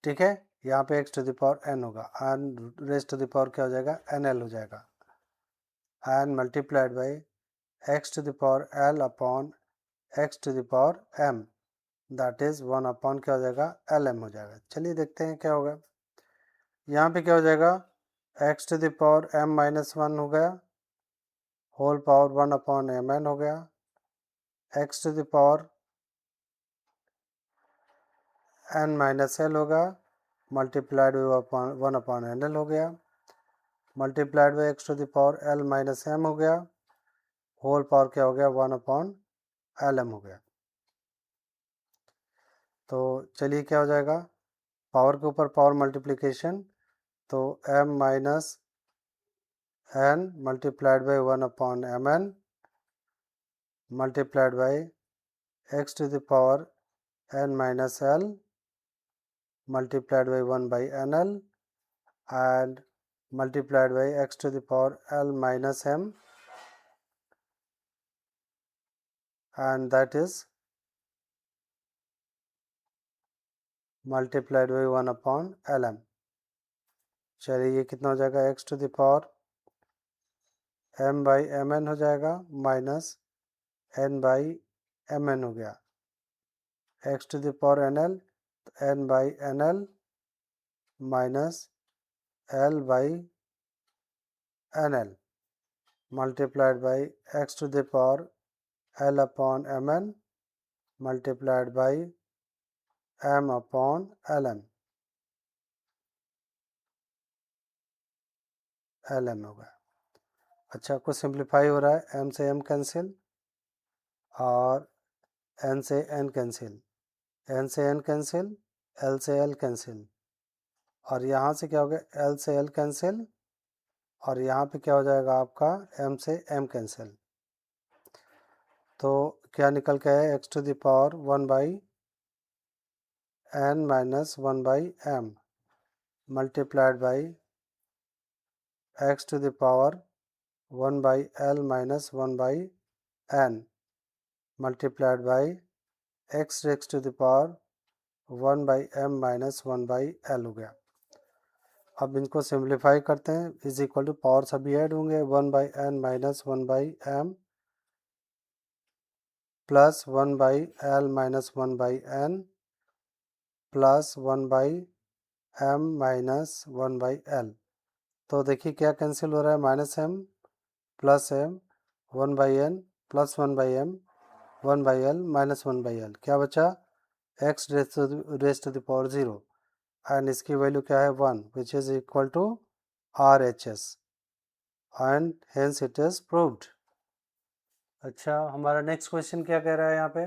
ठीक है, यहाँ पे x to the power n होगा and raise to the power क्या हो जाएगा, NL हो जाएगा and multiplied by x to the power l upon x to the power m that is 1 upon क्या हो जाएगा, LM हो जाएगा। चलिए देखते हैं क्या होगा, यहाँ पे क्या हो जाएगा, x to the power m minus 1 हो गया होल पावर 1 अपॉन mn हो गया, x to the power n minus l होगा मल्टीप्लाइड बाई 1/nl हो गया, multiplied by x to the power l minus m हो गया, होल पावर क्या हो गया 1/lm हो गया। तो चलिए क्या हो जाएगा, पावर के ऊपर पावर मल्टीप्लिकेशन, तो m minus n multiplied by 1/mn multiplied by x to the power n minus l multiplied by 1 by nl and multiplied by x to the power l minus m, and that is multiplied by 1/lm। चलिए ये कितना हो जाएगा, x to the power m by mn हो जाएगा minus n by mn हो गया, x to the power nl n by nl minus l by nl multiplied by x to the power l upon mn multiplied by m upon lm lm हो गया। अच्छा, कुछ simplify हो रहा है, m से m कैंसिल और n से n कैंसिल, n से n कैंसिल, l से l कैंसिल, और यहाँ से क्या हो गया l से l कैंसिल, और यहाँ पे क्या हो जाएगा आपका m से m कैंसिल। तो क्या निकल के आया, x to the power 1 by n minus 1 by m multiplied by x to the power 1 by l minus 1 by n multiplied by x raise to the power 1 by m minus 1 by l हो गया। अब इनको simplify करते हैं, is equal to power सभी add होंगे, 1 by n minus 1 by m plus 1 by l minus 1 by n plus 1 by m minus 1 by l। तो देखिए क्या कैंसिल हो रहा है, minus m plus m 1 by n plus 1 by m 1 by l minus 1 by l, क्या बचा x raise to the power 0 and इसकी value क्या है 1 which is equal to RHS and hence it is proved. अच्छा, हमारा next question क्या कह रहा है यहाँ पे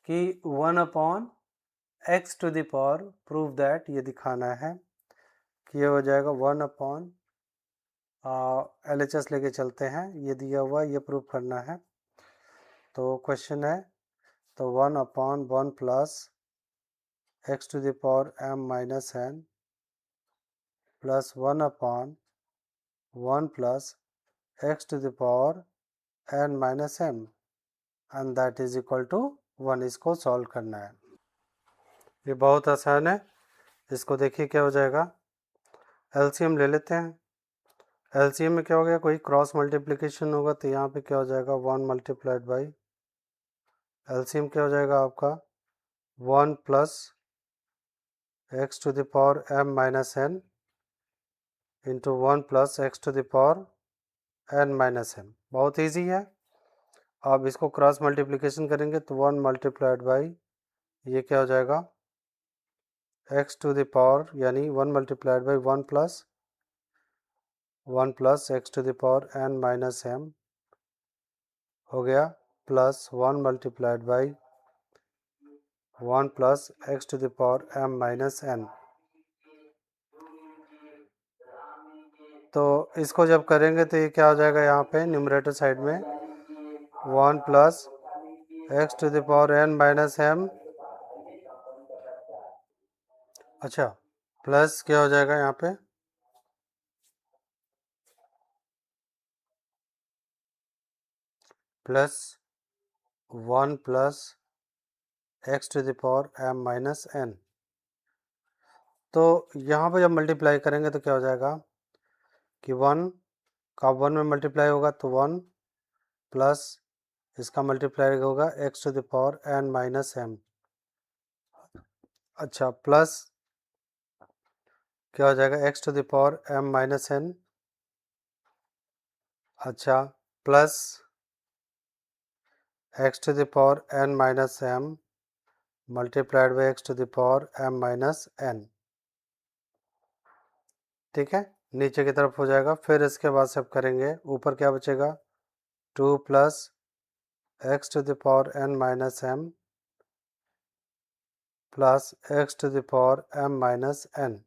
कि 1/x to the power prove that, ये दिखाना है कि ये हो जाएगा 1/ LHS लेके चलते हैं, ये दिया हुआ ये प्रूव करना है। तो क्वेश्चन है, तो 1/1 plus x to the power m minus n plus 1/1 plus x to the power n minus m and that is equal to 1। इसको सॉल्व करना है, ये बहुत आसान है। इसको देखिए क्या हो जाएगा, एलसीएम ले लेते हैं। एलसीएम में क्या हो गया, कोई क्रॉस मल्टीप्लिकेशन होगा तो यहाँ पे क्या हो जाएगा 1 मल्टीप्लाइड बाई, एलसीएम क्या हो जाएगा आपका 1 plus x to the power m minus n into 1 plus x to the power n minus m। बहुत ईजी है। अब इसको क्रॉस मल्टीप्लिकेशन करेंगे तो 1 मल्टीप्लाइड बाई, ये क्या हो जाएगा x टू द पावर, यानी 1 multiplied by 1 plus x to the power n minus m हो गया, plus 1 multiplied by 1 plus x to the power m minus n। तो इसको जब करेंगे तो ये क्या हो जाएगा, यहाँ पे न्यूमरेटर साइड में 1 plus x to the power n minus m, अच्छा प्लस क्या हो जाएगा यहाँ पे plus 1 plus x to the power m minus n। तो यहाँ पे जब मल्टीप्लाई करेंगे तो क्या हो जाएगा कि 1 का 1 में मल्टीप्लाई होगा तो 1 प्लस इसका मल्टीप्लाई होगा x to the power n minus m, अच्छा प्लस क्या हो जाएगा x to the power m minus n, अच्छा plus x to the power n minus m multiplied by x to the power m minus n। ठीक है, नीचे की तरफ हो जाएगा। फिर इसके बाद सब करेंगे, ऊपर क्या बचेगा, 2 plus x to the power n minus m plus x to the power m minus n।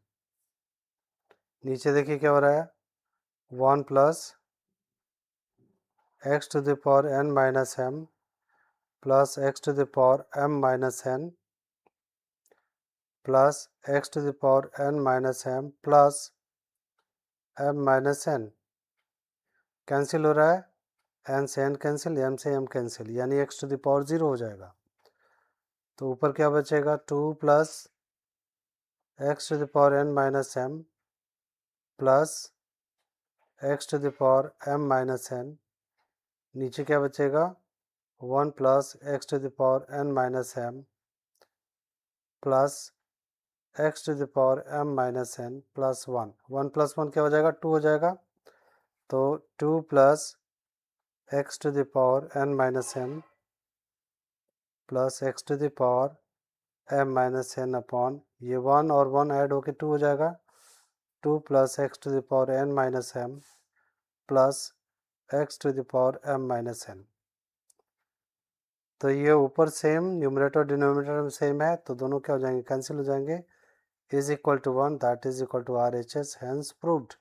नीचे देखिए क्या हो रहा है, 1 plus x to the power n minus m plus x to the power m minus n plus x to the power n minus m plus m minus n। Cancel हो रहा है, n से n कैंसिल, m से m cancel, यानी x to the power 0 हो जाएगा। तो ऊपर क्या बचेगा, 2 plus x to the power n minus m plus x to the power m minus n। नीचे क्या बचेगा, 1 plus x to the power n minus m plus x to the power m minus n plus 1। 1 plus 1 क्या हो जाएगा, 2 हो जाएगा। तो 2 plus x to the power n minus m plus x to the power m minus n upon ये 1 और 1 add होके 2 हो जाएगा। 2 plus x to the power n minus m plus x to the power m minus n। तो ये ऊपर same, numerator denominator में same है, तो दोनों क्या हो जाएंगे, कैंसिल हो जाएंगे। Is equal to 1, that is equal to RHS, hence proved.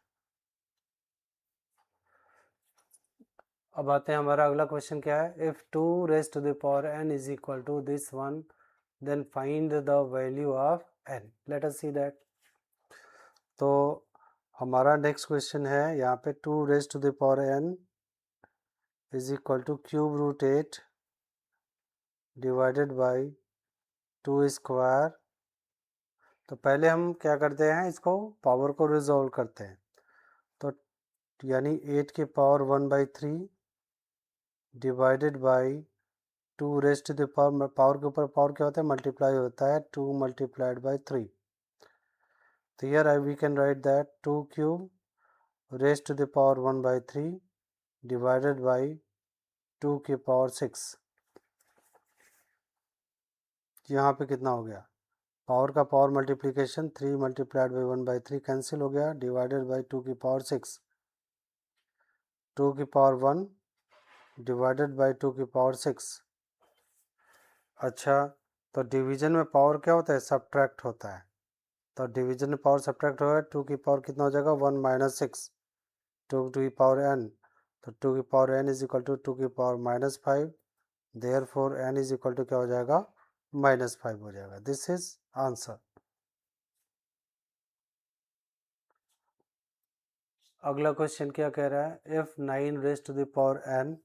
अब आते हैं, हमारा अगला क्वेश्चन क्या है, if 2 raise to the power n is equal to this one, then find the value of n। Let us see that. तो हमारा next question है, यहाँ पे 2 raise to the power n is equal to cube root 8 divided by 2 square. तो पहले हम क्या करते हैं, इसको पावर को रिजॉल्व करते हैं। तो यानी 8 की power 1/3 divided by 2 raise to the power, power के ऊपर पावर क्या होता है, मल्टीप्लाई होता है, 2 मल्टीप्लाइड बाई 3। तो here we can write that 2 cube raise to the power 1/3 divided by 2 की पावर 6। यहाँ पे कितना हो गया, पावर का power multiplication, 3 multiplied by 1/3 cancel हो गया, डिवाइडेड बाई 2 की पावर 6, 2 की पावर 1 डिवाइडेड बाई 2 की पावर 6। अच्छा, तो डिवीजन में पावर क्या होता है, सब्ट्रैक्ट होता है। तो डिवीजन में पावर सब्ट्रैक्ट होगा, 2 की पावर कितना हो जाएगा, 1 माइनस 6, 2 की पावर n। तो 2 की power n is equal to 2 की power minus 5, therefore n is equal to क्या हो जाएगा, -5 हो जाएगा। This is answer. अगला क्वेश्चन क्या कह रहा है, if 9 raise to the power n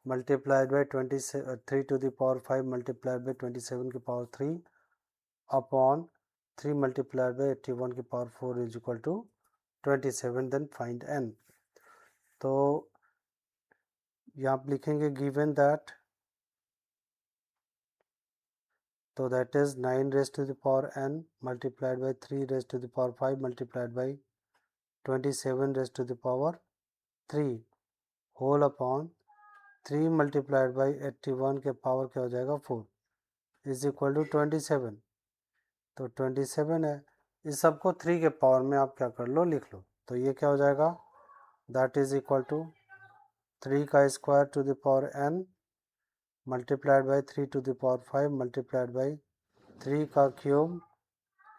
multiplied by 3 to the power 5 multiplied by 27 की पावर 3 अपॉन 3 मल्टीप्लाइड बाई 81 की power 4 is equal to 27, then find n। तो यहाँ आप लिखेंगे गिवन दैट, तो that is 9 raise to the power n multiplied by 3 raise to the power 5 multiplied by 27 raise to the power 3 होल अपॉन 3 multiplied by 81 के power क्या हो जाएगा 4 इज इक्वल टू 27। तो 27 है, इस सबको 3 के पावर में आप क्या कर लो, लिख लो। तो ये क्या हो जाएगा, दैट इज इक्वल टू 3 का square to the power n multiplied by 3 to the power 5 multiplied by 3 का क्यूब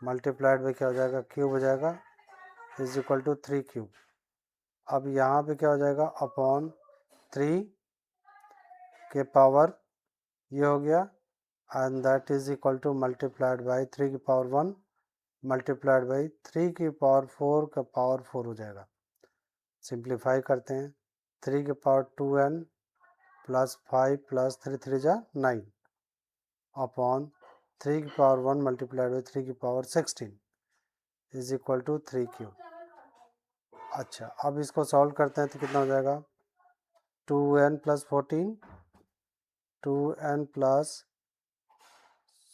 मल्टीप्लाइड बाई क्या हो जाएगा, क्यूब हो जाएगा, इज इक्वल टू 3 क्यूब। अब यहाँ पे क्या हो जाएगा, अपॉन 3 के पावर ये हो गया, and that is equal two multiplied by 3 की पावर 1 मल्टीप्लाइड बाई 3 की पावर 4 का पावर 4 हो जाएगा। सिंप्लीफाई करते हैं, 3 की पावर 2n प्लस 5 प्लस 3 3 जा 9 अपॉन 3 की पावर 1 मल्टीप्लाइड बाई 3 की power 16 is equal to 3 cube. अच्छा, अब इसको सॉल्व करते हैं तो कितना हो जाएगा, 2n plus 14, 2n plus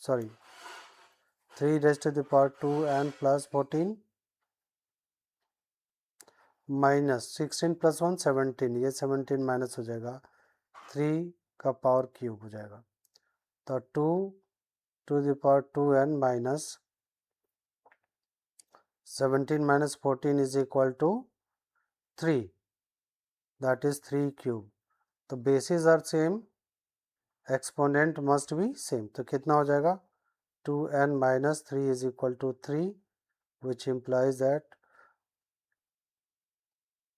3 raise to the power 2n plus 14 minus 16 plus 1 17, ये 17 माइनस हो जाएगा, 3 का पावर क्यूब हो जाएगा। तो 2 to the power 2n minus 17 minus 14 is equal to 3, that is 3 cube. तो bases are same, exponent must be same. तो कितना हो जाएगा 2n minus 3 is equal to 3, which implies that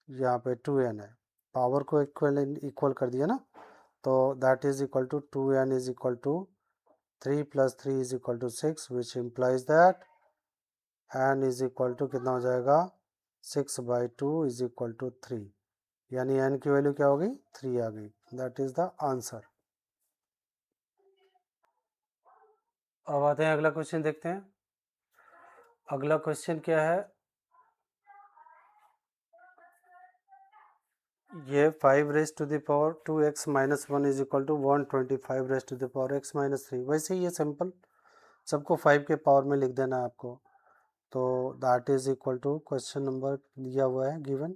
यहाँ पे 2n है, पावर को इक्वल कर दिया ना, तो that is equal to 2n is equal to 3 plus 3 is equal to 6, which implies that n is equal to कितना हो जाएगा 6/2 is equal to 3, यानी n की वैल्यू क्या होगी 3 आ गई. That is the answer. अब आते हैं अगला क्वेश्चन देखते हैं. अगला क्वेश्चन क्या है, ये 5 raise to the power 2x minus 1 is equal to 125 raise to the power x minus 3. वैसे ही ये सिंपल, सबको 5 के पावर में लिख देना है आपको. तो that is equal to question number दिया हुआ है गिवन.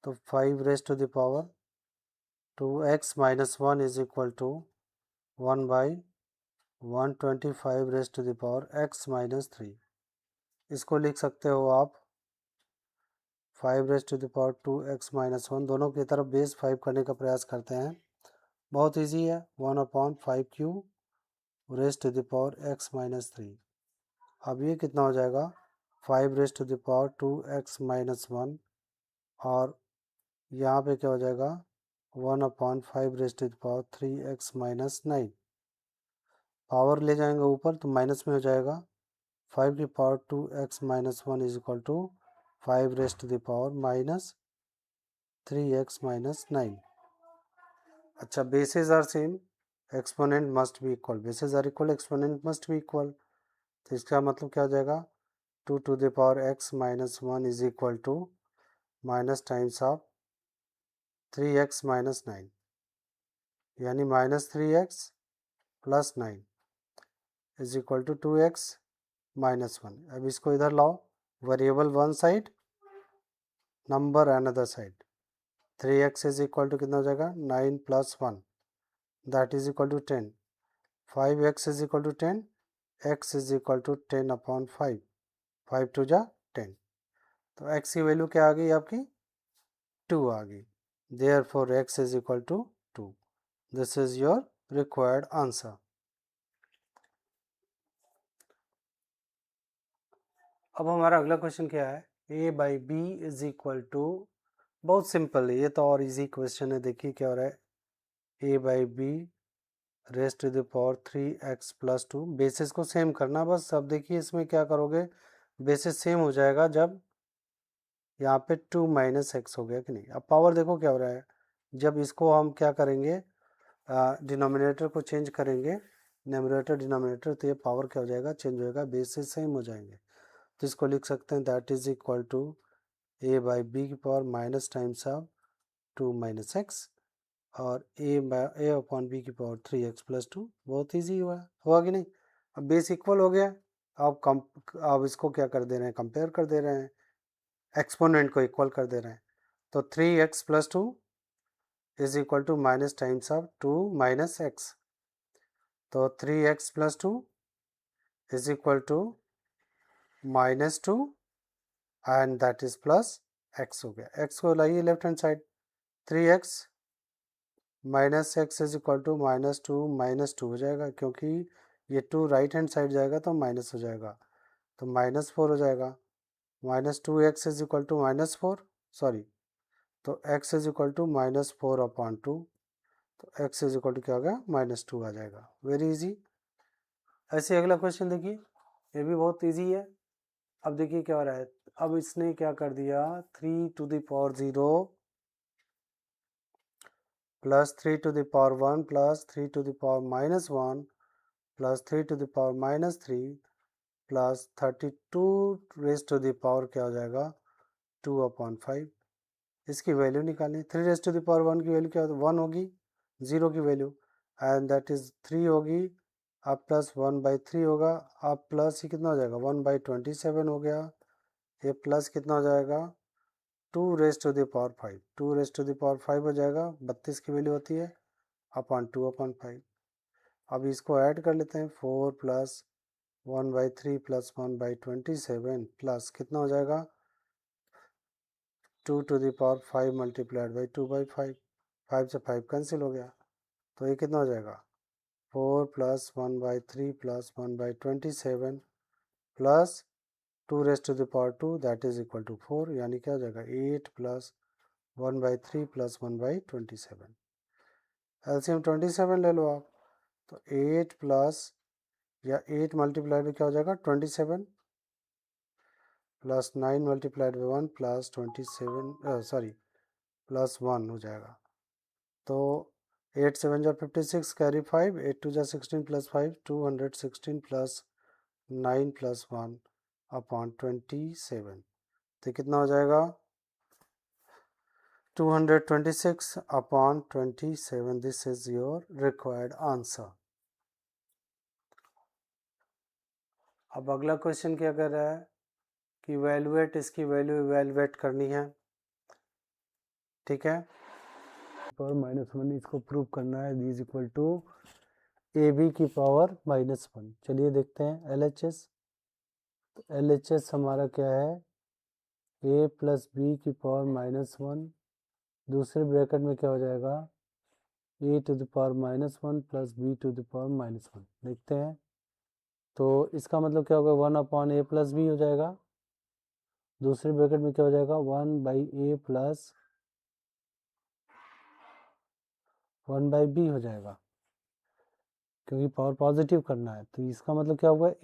तो 5 raise to the power 2x minus 1 is equal to 1/125 raise to the power x minus 3. इसको लिख सकते हो आप 5 raise to the power 2x minus 1, दोनों की तरफ बेस 5 करने का प्रयास करते हैं. बहुत इजी है, 1/5 cube raise to the power x minus 3. अब ये कितना हो जाएगा 5 raise to the power 2x minus 1, और यहाँ पे क्या हो जाएगा 1/5 raise to the power 3x minus 9. Power ले जाएंगे ऊपर तो माइनस में हो जाएगा. 5 की power 2x minus 1 is equal to 5 raise to the power minus 3x minus 9. अच्छा, bases are same, exponent must be equal. Bases are equal, exponent must be equal. तो इसका मतलब क्या हो जाएगा 2 to the power x minus 1 is equal to minus times of 3x minus 9, यानी minus 3x plus 9 is equal to 2x minus 1. अब इसको इधर लाओ, variable one side, number another side. 3x is equal to कितना हो जाएगा 9 plus 1, that is equal to 10. 5x is equal to 10, x is equal to 10/5, 5 टू जा 10. तो x की वैल्यू क्या आ गई आपकी 2 आ गई. Therefore x is equal to 2. This is your required answer. अब हमारा अगला क्वेश्चन क्या है, a/b इज इक्वल टू, बहुत सिंपल है ये तो, और इजी क्वेश्चन है. देखिए क्या हो रहा है, a/b raise to the power 3x plus 2. Basis को सेम करना बस. अब देखिए इसमें क्या करोगे, बेसिस सेम हो जाएगा जब यहाँ पे 2 माइनस एक्स हो गया कि नहीं. अब पावर देखो क्या हो रहा है, जब इसको हम क्या करेंगे डिनोमिनेटर को चेंज करेंगे, न्यूमरेटर डिनोमिनेटर, तो ये पावर क्या हो जाएगा चेंज हो जाएगा, बेसिस सेम हो जाएंगे. तो इसको लिख सकते हैं that is equal to a/b की power minus times of 2 minus x, और a अपॉन b की पावर 3x प्लस 2. बहुत ईजी हुआ कि नहीं. अब बेस इक्वल हो गया. अब इसको क्या कर दे रहे हैं, कंपेयर कर दे रहे हैं, एक्सपोनेंट को इक्वल कर दे रहे हैं. तो 3x plus 2 is equal to minus times of 2 minus x. तो 3x plus 2 is equal to minus 2 and that is plus x हो गया. x को लाइए left hand side, 3x minus x is equal to minus two हो जाएगा, क्योंकि ये 2 right hand side जाएगा तो माइनस हो जाएगा, तो -4 हो जाएगा. -2x is equal to -4, sorry, तो x इज इक्वल टू -4/2, तो x इज इक्वल टू क्या हो गया -2 आ जाएगा. Very easy. ऐसे अगला क्वेश्चन देखिए, ये भी बहुत इजी है. अब देखिए क्या हो रहा है, अब इसने क्या कर दिया 3 to the power 0 plus 3 to the power 1 plus 3 to the power -1 plus 3 to the power -3 plus 32 raise to the power क्या हो जाएगा 2/5. इसकी वैल्यू निकालनी. 3 रेज टू द पावर 1 की वैल्यू क्या 1 होगी, 0 की वैल्यू, एंड दैट इज 3 होगी. अब प्लस 1/3 होगा. अब प्लस ही कितना हो जाएगा 1/27 हो गया. ये प्लस कितना हो जाएगा 2 raise to the power 5, 2 raise to the power 5 हो जाएगा. 32 की वैल्यू होती है अपॉन 2/5. अब इसको ऐड कर लेते हैं, 4 प्लस 1/3 प्लस 1/27 प्लस कितना हो जाएगा 2 to the power 5 multiplied by 2/5, 5 से 5 कैंसिल हो गया, तो ये कितना हो जाएगा 4 plus 1/3 plus 1/27 plus 2 raise to the power 2 that is equal to 4, यानी क्या हो जाएगा 8 प्लस 1/3 प्लस 1/27। एलसीएम 27 ले लो आप, तो 8 प्लस या 8 मल्टीप्लाइड में क्या हो जाएगा 27 plus 9 multiplied by 1 plus 27 sorry plus 1 हो जाएगा, तो 8 7 जा 56 कैरी 5, 8 2 जा 16 प्लस 5 216 प्लस 9 प्लस 1 अपॉन 27, तो कितना हो जाएगा 226 upon 27। This is your required answer. अब अगला क्वेश्चन क्या कर रहा है कि इवैल्यूएट, इसकी वैल्यू इवैल्यूएट करनी है, ठीक है, पावर -1 इसको प्रूव करना है, is equal to A B की पावर -1। चलिए देखते हैं LHS, तो LHS हमारा क्या है a प्लस बी की पावर -1, दूसरे ब्रैकेट में क्या हो जाएगा a to the power -1 plus b to the power -1। देखते हैं, तो इसका मतलब क्या होगा 1 अपॉन ए प्लस बी हो जाएगा, दूसरे ब्रैकेट में क्या हो जाएगा 1/a प्लस 1/b हो जाएगा, क्योंकि पावर पॉजिटिव करना है, तो इसका मतलब क्या होगा a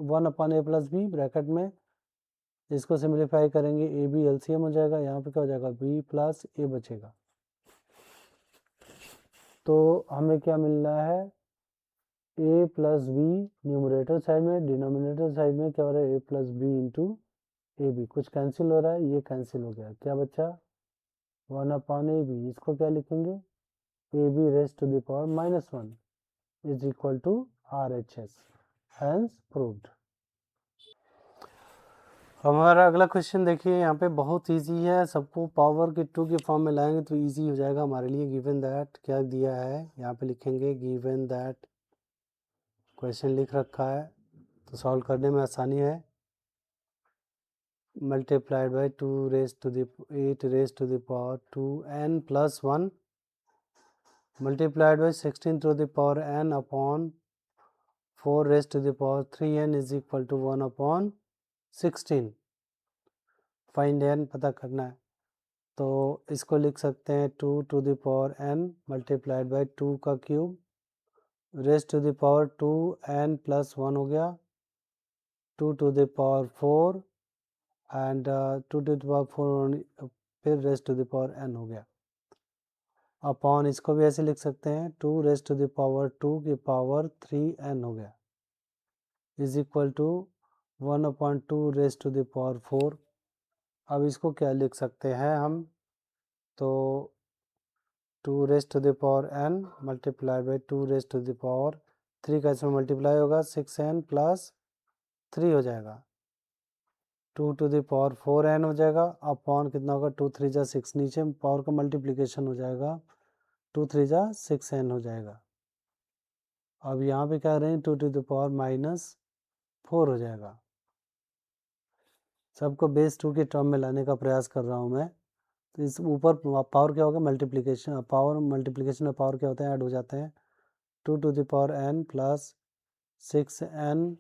1 upon A plus B bracket में, इसको सिंप्लीफाई करेंगे ए बी एलसीएम हो जाएगा, यहाँ पे क्या हो जाएगा b प्लस ए बचेगा, तो हमें क्या मिल रहा है a plus B numerator side में, डिनोमिनेटर साइड में क्या हो रहा है a plus B into A B, कुछ कैंसिल हो रहा है, ये कैंसिल हो गया, क्या बचा 1 अपॉन ए बी, इसको क्या लिखेंगे a b raised to the power -1 is equal to RHS, hence proved. हमारा अगला क्वेश्चन देखिए, यहाँ पे बहुत इजी है, सबको पावर के 2 के फॉर्म में लाएंगे तो इजी हो जाएगा हमारे लिए। गिवन दैट क्या दिया है, यहाँ पे लिखेंगे गिवन दैट, क्वेश्चन लिख रखा है तो सॉल्व करने में आसानी है। Multiplied by 2 raise to the 8 raise to the power 2n plus 1 multiplied by 16 to the power n upon 4 raise to the power 3n is equal to 1 upon 16। Find n पता करना है, तो इसको लिख सकते हैं 2 to the power n multiplied by 2 का cube raise to the power 2n plus 1 हो गया, 2 to the power 4 and 2 to the power 4 फिर raise to the power n हो गया, अपॉन इसको भी ऐसे लिख सकते हैं 2 रेज टू द पावर 2 की पावर 3n हो गया, is equal to 1 upon 2 raise to the power 4। अब इसको क्या लिख सकते हैं हम, तो 2 raise to the power n multiply by 2 raise to the power 3 का इसमें मल्टीप्लाई होगा 6n प्लस 3 हो जाएगा, 2 टू द पावर 4n हो जाएगा, अपॉन कितना होगा 2 3 जा 6, नीचे पावर का मल्टीप्लिकेशन हो जाएगा 2 3 जा 6n हो जाएगा। अब यहाँ पे क्या रहे हैं 2 टू द पावर -4 हो जाएगा, सबको बेस 2 के टर्म में लाने का प्रयास कर रहा हूँ मैं, तो इस ऊपर पावर क्या होगा मल्टीप्लिकेशन, पावर मल्टीप्लिकेशन में पावर क्या होता है ऐड हो जाते हैं, 2 to the power n plus 6n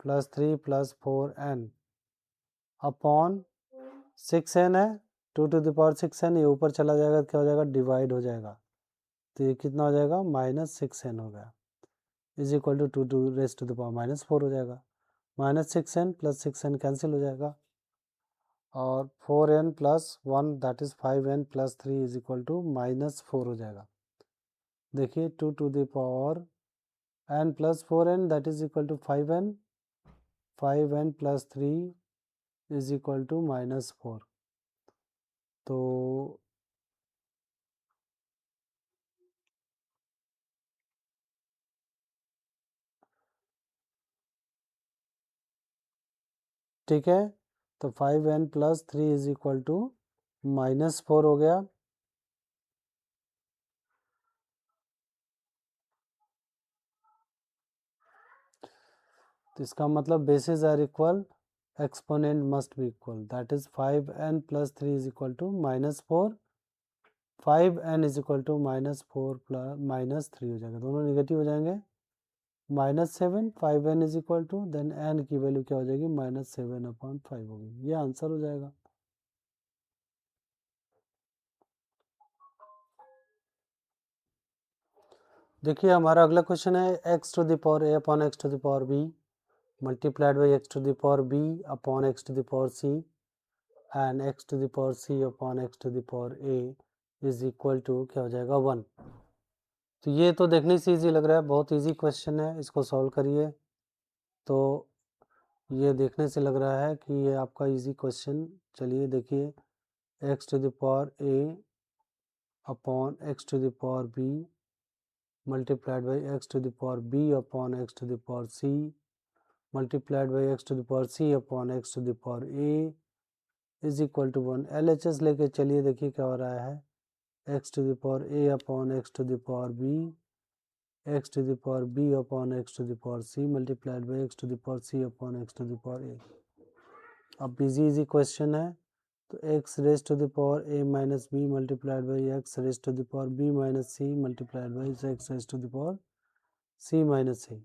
plus 3 plus 4n upon 6n है, 2 टू द पावर 6n, ये ऊपर चला जाएगा क्या हो जाएगा डिवाइड हो जाएगा, तो ये कितना हो जाएगा -6n हो गया, is equal to 2 to raise to the power -4 हो जाएगा, -6n प्लस 6n कैंसिल हो जाएगा, और 4n plus 1 that is 5n plus 3 is equal to -4 हो जाएगा। देखिए 2 to the power n plus 4n that is equal to 5n, 5n plus 3 is equal to -4, तो ठीक है, तो 5n plus 3 is equal to -4 हो गया, तो इसका मतलब basis are equal, exponent must be equal, that is 5n plus 3 is equal to -4, 5n is equal to -4 plus -3 हो जाएगा, दोनों निगेटिव हो जाएंगे, -7, 5n is equal to, then n की वैल्यू क्या हो जाएगी, -7/5 होगी, ये आंसर हो जाएगा। देखिए हमारा अगला क्वेश्चन है x to the power a upon x to the power b multiplied by x to the power b upon x to the power c and x to the power c upon x to the power a is equal to क्या हो जाएगा 1। तो ये तो देखने से easy लग रहा है, बहुत इजी क्वेश्चन है, इसको सॉल्व करिए। तो ये देखने से लग रहा है कि ये आपका इजी क्वेश्चन, चलिए देखिए, x to the power a upon x to the power b multiplied by x to the power b upon x to the power c multiplied by x to the power c upon x to the power a is equal to 1। LHS लेके चलिए, देखिए क्या हो रहा है, x to the power a upon x to the power b, x to the power b upon x to the power c multiplied by x to the power c upon x to the power a। अब easy question है, तो x raise to the power a minus B multiplied by x raise to the power b minus c multiplied by x raise to the power c minus a।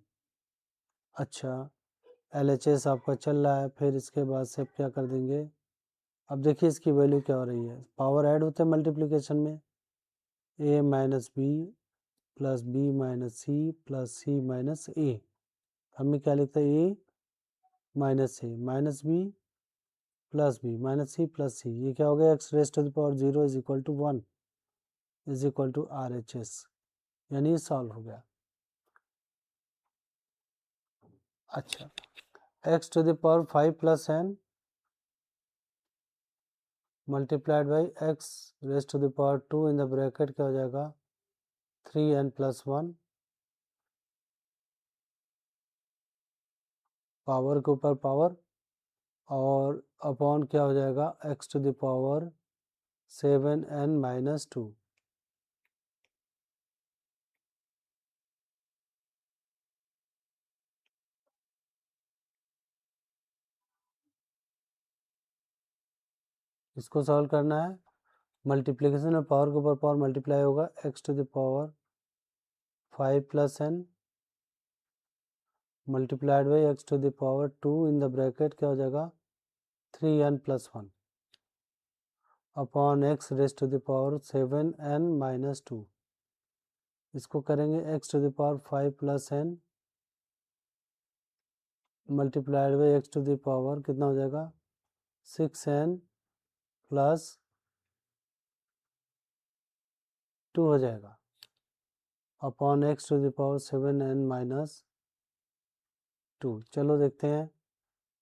अच्छा, LHS आपका चल रहा है, फिर इसके बाद से अब क्या कर देंगे, अब देखिए इसकी वैल्यू क्या हो रही है, पावर ऐड होते हैं मल्टीप्लिकेशन में, a minus b plus b minus c plus c minus a, हमें क्या लिखते हैं, a minus a minus b plus b minus c plus c, ये क्या हो गया, x raise to the power 0 is equal to 1 is equal to RHS, यानी ये सॉल्व हो गया। अच्छा, x to the power 5 plus n multiplied by x raise to the power 2 in the bracket क्या हो जाएगा, 3n प्लस 1, पावर के ऊपर पावर, और अपॉन क्या हो जाएगा, x to the power 7n minus 2। इसको सॉल्व करना है, मल्टीप्लिकेशन में पावर के ऊपर पावर मल्टीप्लाई होगा, x to the power 5 plus n multiplied by x to the power 2 in the bracket क्या हो जाएगा, 3n plus 1 upon x raise to the power 7n minus 2। इसको करेंगे x to the power 5 plus n multiplied by x to the power कितना हो जाएगा, 6n plus 2 हो जाएगा upon x to the power 7n minus 2। चलो देखते हैं,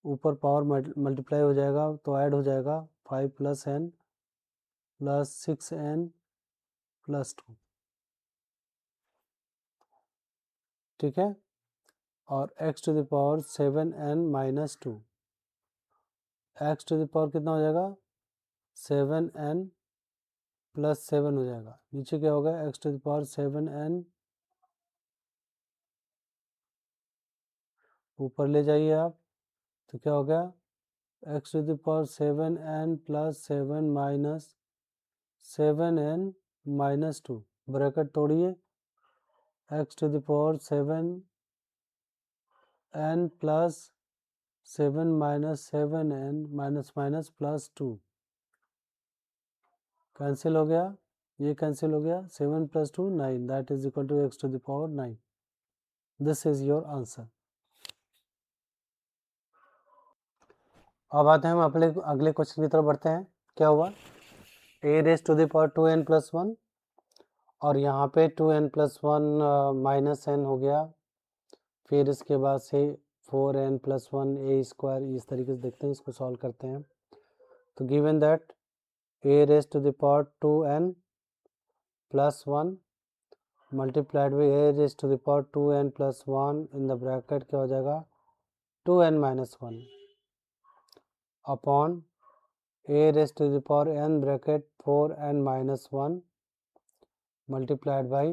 ऊपर पावर मल्टीप्लाई हो जाएगा तो ऐड हो जाएगा 5 plus n plus 6n plus 2, ठीक है, और x to the power 7n minus 2, x to the power कितना हो जाएगा, 7n प्लस 7 हो जाएगा, नीचे क्या होगा, x to the power 7n, ऊपर ले जाइए आप, तो क्या हो गया, x to the power 7n plus 7 minus 7n minus 2, bracket तोड़िए, x to the power 7n plus 7 minus 7n minus minus plus 2 cancel हो गया, ये कैंसिल हो गया, 7 plus 2 9, that is equal to x to the power 9। This is your answer. अब आते हैं हम अपने अगले क्वेश्चन की तरफ बढ़ते हैं। क्या हुआ, a raise to the power 2n plus 1 और यहाँ पे 2n प्लस 1 माइनस n हो गया, फिर इसके बाद से 4n प्लस 1 a स्क्वायर, इस तरीके से देखते हैं, इसको सॉल्व करते हैं। तो given that a raise to the power 2n plus 1 multiplied by a raise to the power 2n plus 1 in the bracket क्या हो जाएगा, 2n minus 1 upon a raise to the power n bracket 4n minus 1 multiplied by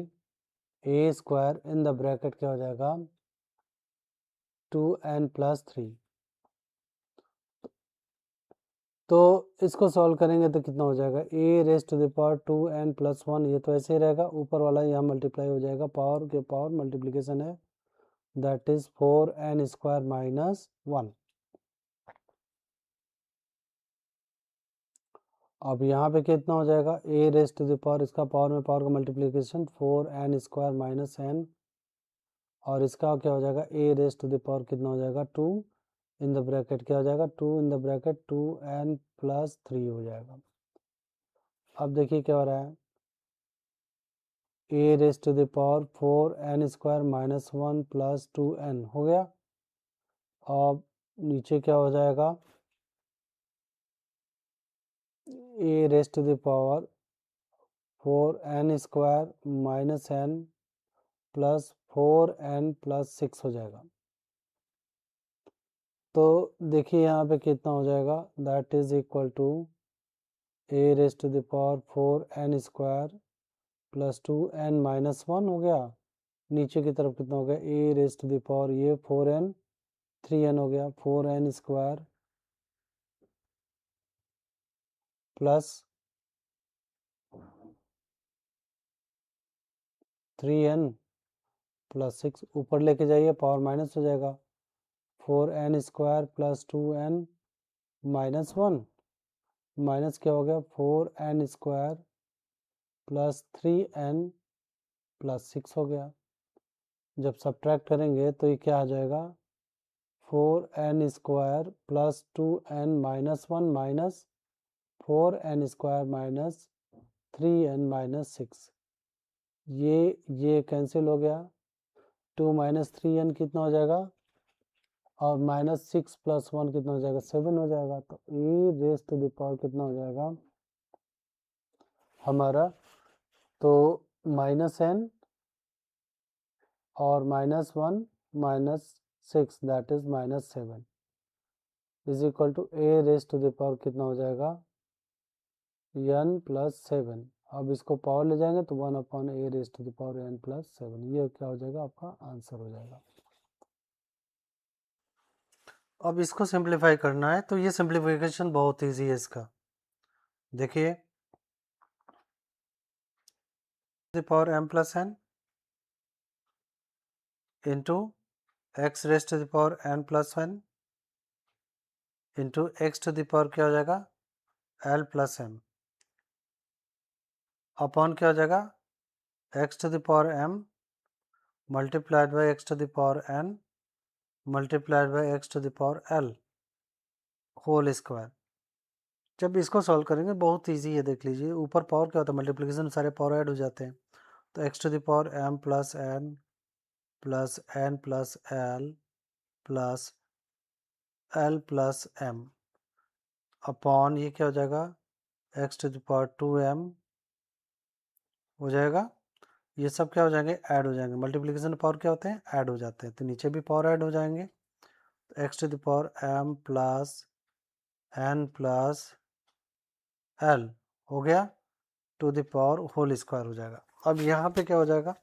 a square in the bracket क्या हो जाएगा, 2n+3। तो इसको solve करेंगे तो कितना हो जाएगा, a⁻2n+1, ये तो ऐसे ही रहेगा, ऊपर वाला यहाँ मल्टीप्लाई हो जाएगा, पावर के पावर मल्टीप्लिकेशन है, दैट इज 4n² - 1। अब यहाँ पे कितना हो जाएगा, a⁻, इसका पावर में पावर का मल्टीप्लिकेशन 4n² - n, और इसका क्या हो जाएगा, a⁻, कितना हो जाएगा 2 इन द ब्रैकेट, क्या हो जाएगा 2 इन द ब्रैकेट 2n+3 हो जाएगा। अब देखिए क्या हो रहा है, a⁻4n² - 1 + 2n हो गया। अब नीचे क्या हो जाएगा, a⁻4n² - n + 4n+6 हो जाएगा। तो देखिए यहाँ पे कितना हो जाएगा, that is equal to a⁻4n² + 2n - 1 हो गया। नीचे की तरफ कितना हो गया, a⁻, ये 4n 3n हो गया, 4n² + 3n + 6 ऊपर लेके जाइए, पावर माइनस हो जाएगा, 4n² + 2n - 1 माइनस क्या हो गया, 4n² + 3n + 6 हो गया। जब सब्ट्रैक्ट करेंगे तो ये क्या आ जाएगा, 4n² + 2n - 1 minus 4n² - 3n - 6, ये कैंसिल हो गया, 2 - 3n कितना हो जाएगा, और -6 + 1 कितना हो जाएगा, 7 हो जाएगा। तो a⁻ कितना हो जाएगा हमारा, तो -n और -1 - 6 that is -7 is equal to a⁻, कितना हो जाएगा n + 7। अब इसको पावर ले जाएंगे तो 1/a⁻n + 7, ये क्या हो जाएगा, आपका आंसर हो जाएगा। अब इसको सिंप्लीफाई करना है, तो ये सिंप्लीफिकेशन बहुत इजी है इसका। देखिए m + n into x⁻n + 1 into x⁻, क्या हो जाएगा l + m, अपॉन क्या हो जाएगा x⁻m multiplied by x⁻n multiplied by x⁻l whole square. जब इसको सॉल्व करेंगे बहुत इजी है, देख लीजिए ऊपर पावर क्या होता है, मल्टीप्लिकेशन सारे पावर ऐड हो जाते हैं, तो x⁻m + n + n + l + l + m upon ये क्या हो जाएगा x⁻2m हो जाएगा। ये सब क्या हो जाएंगे, ऐड हो जाएंगे, मल्टीप्लिकेशन पावर क्या होते हैं, ऐड हो जाते हैं, तो नीचे भी पावर ऐड हो जाएंगे, तो x⁻m + n + l हो गया to the power whole square हो जाएगा। अब यहाँ पे क्या हो जाएगा,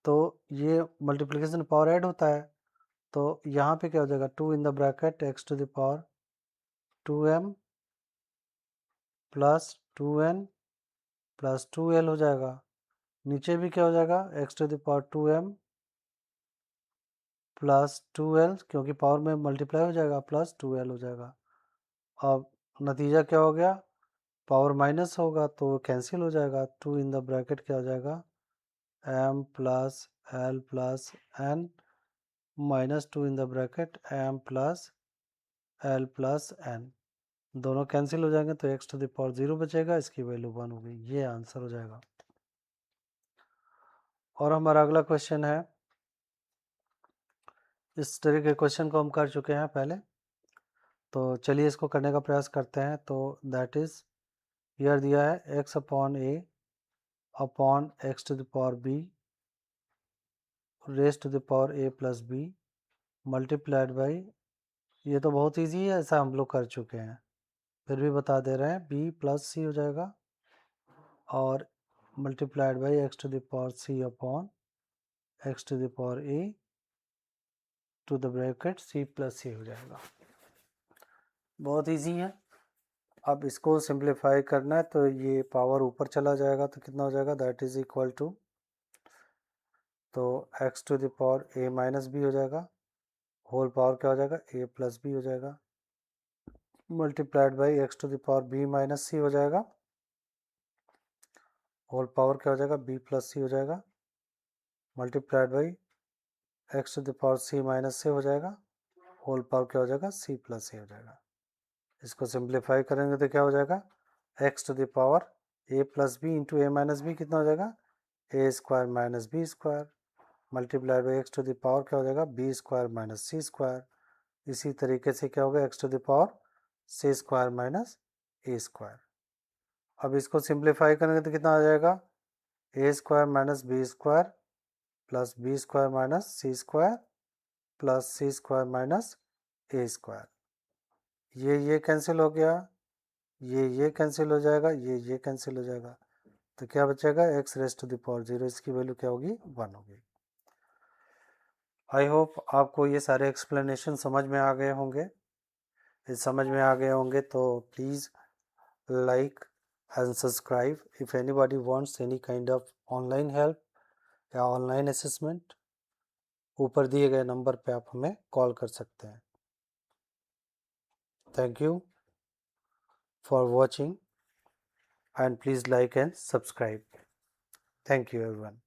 तो ये मल्टीप्लिकेशन पावर ऐड होता है, तो यहाँ पे क्या हो जाएगा 2 in the bracket x⁻2m + 2n + 2l हो जाएगा। नीचे भी क्या हो जाएगा x⁻2m + 2l, क्योंकि पावर में मल्टीप्लाई हो जाएगा, + 2l हो जाएगा। अब नतीजा क्या हो गया, पावर माइनस होगा तो कैंसिल हो जाएगा, 2 इन द ब्रैकेट क्या हो जाएगा m + l + n -2 in the bracket m + l + n, दोनों कैंसिल हो जाएंगे, तो x⁻, 0 बचेगा, इसकी वैल्यू 1 होगी, ये आंसर हो जाएगा। और हमारा अगला क्वेश्चन है, इस तरह के क्वेश्चन को हम कर चुके हैं पहले, तो चलिए इसको करने का प्रयास करते हैं। तो दैट इज ईयर दिया है x/a upon x⁻b raise to the power a + b multiplied by, ये तो बहुत इजी है, ऐसा हम लोग कर चुके हैं, फिर भी बता दे रहे हैं, b + c हो जाएगा, और multiplied by x⁻c upon x⁻a to the bracket c plus c हो जाएगा। बहुत इजी है। अब इसको सिंप्लीफाई करना है तो ये पावर ऊपर चला जाएगा तो कितना हो जाएगा, दैट इज इक्वल टू, तो x to the power a minus B हो जाएगा, होल पावर क्या हो जाएगा, a प्लस बी हो जाएगा, multiplied by x to the power b minus c हो जाएगा, होल पावर क्या हो जाएगा, b प्लस सी हो जाएगा, multiplied by x to the power c minus c हो जाएगा, होल पावर क्या हो जाएगा, c प्लस सी हो जाएगा। इसको सिंप्लीफाई करेंगे तो क्या हो जाएगा, x to the power a plus B into a minus b कितना हो जाएगा, a square minus b square, multiply by x to the power क्या हो जाएगा, b square minus c square. इसी तरीके से क्या होगा, x to the power c square minus a square. अब इसको सिंप्लीफाई करेंगे तो कितना आ जाएगा, a square minus b square plus b square minus c square plus c square minus a square. ये कैंसिल हो गया, ये कैंसिल हो जाएगा, ये कैंसिल हो जाएगा, तो क्या बचेगा, x raise to the power 0, इसकी वैल्यू क्या होगी, 1 होगी। आई होप आपको ये सारे एक्सप्लेनेशन समझ में आ गए होंगे। समझ में आ गए होंगे तो please like and subscribe. If anybody wants any kind of online help या ऑनलाइन असेसमेंट, ऊपर दिए गए नंबर पे आप हमें कॉल कर सकते हैं। Thank you for watching and please like and subscribe. Thank you everyone.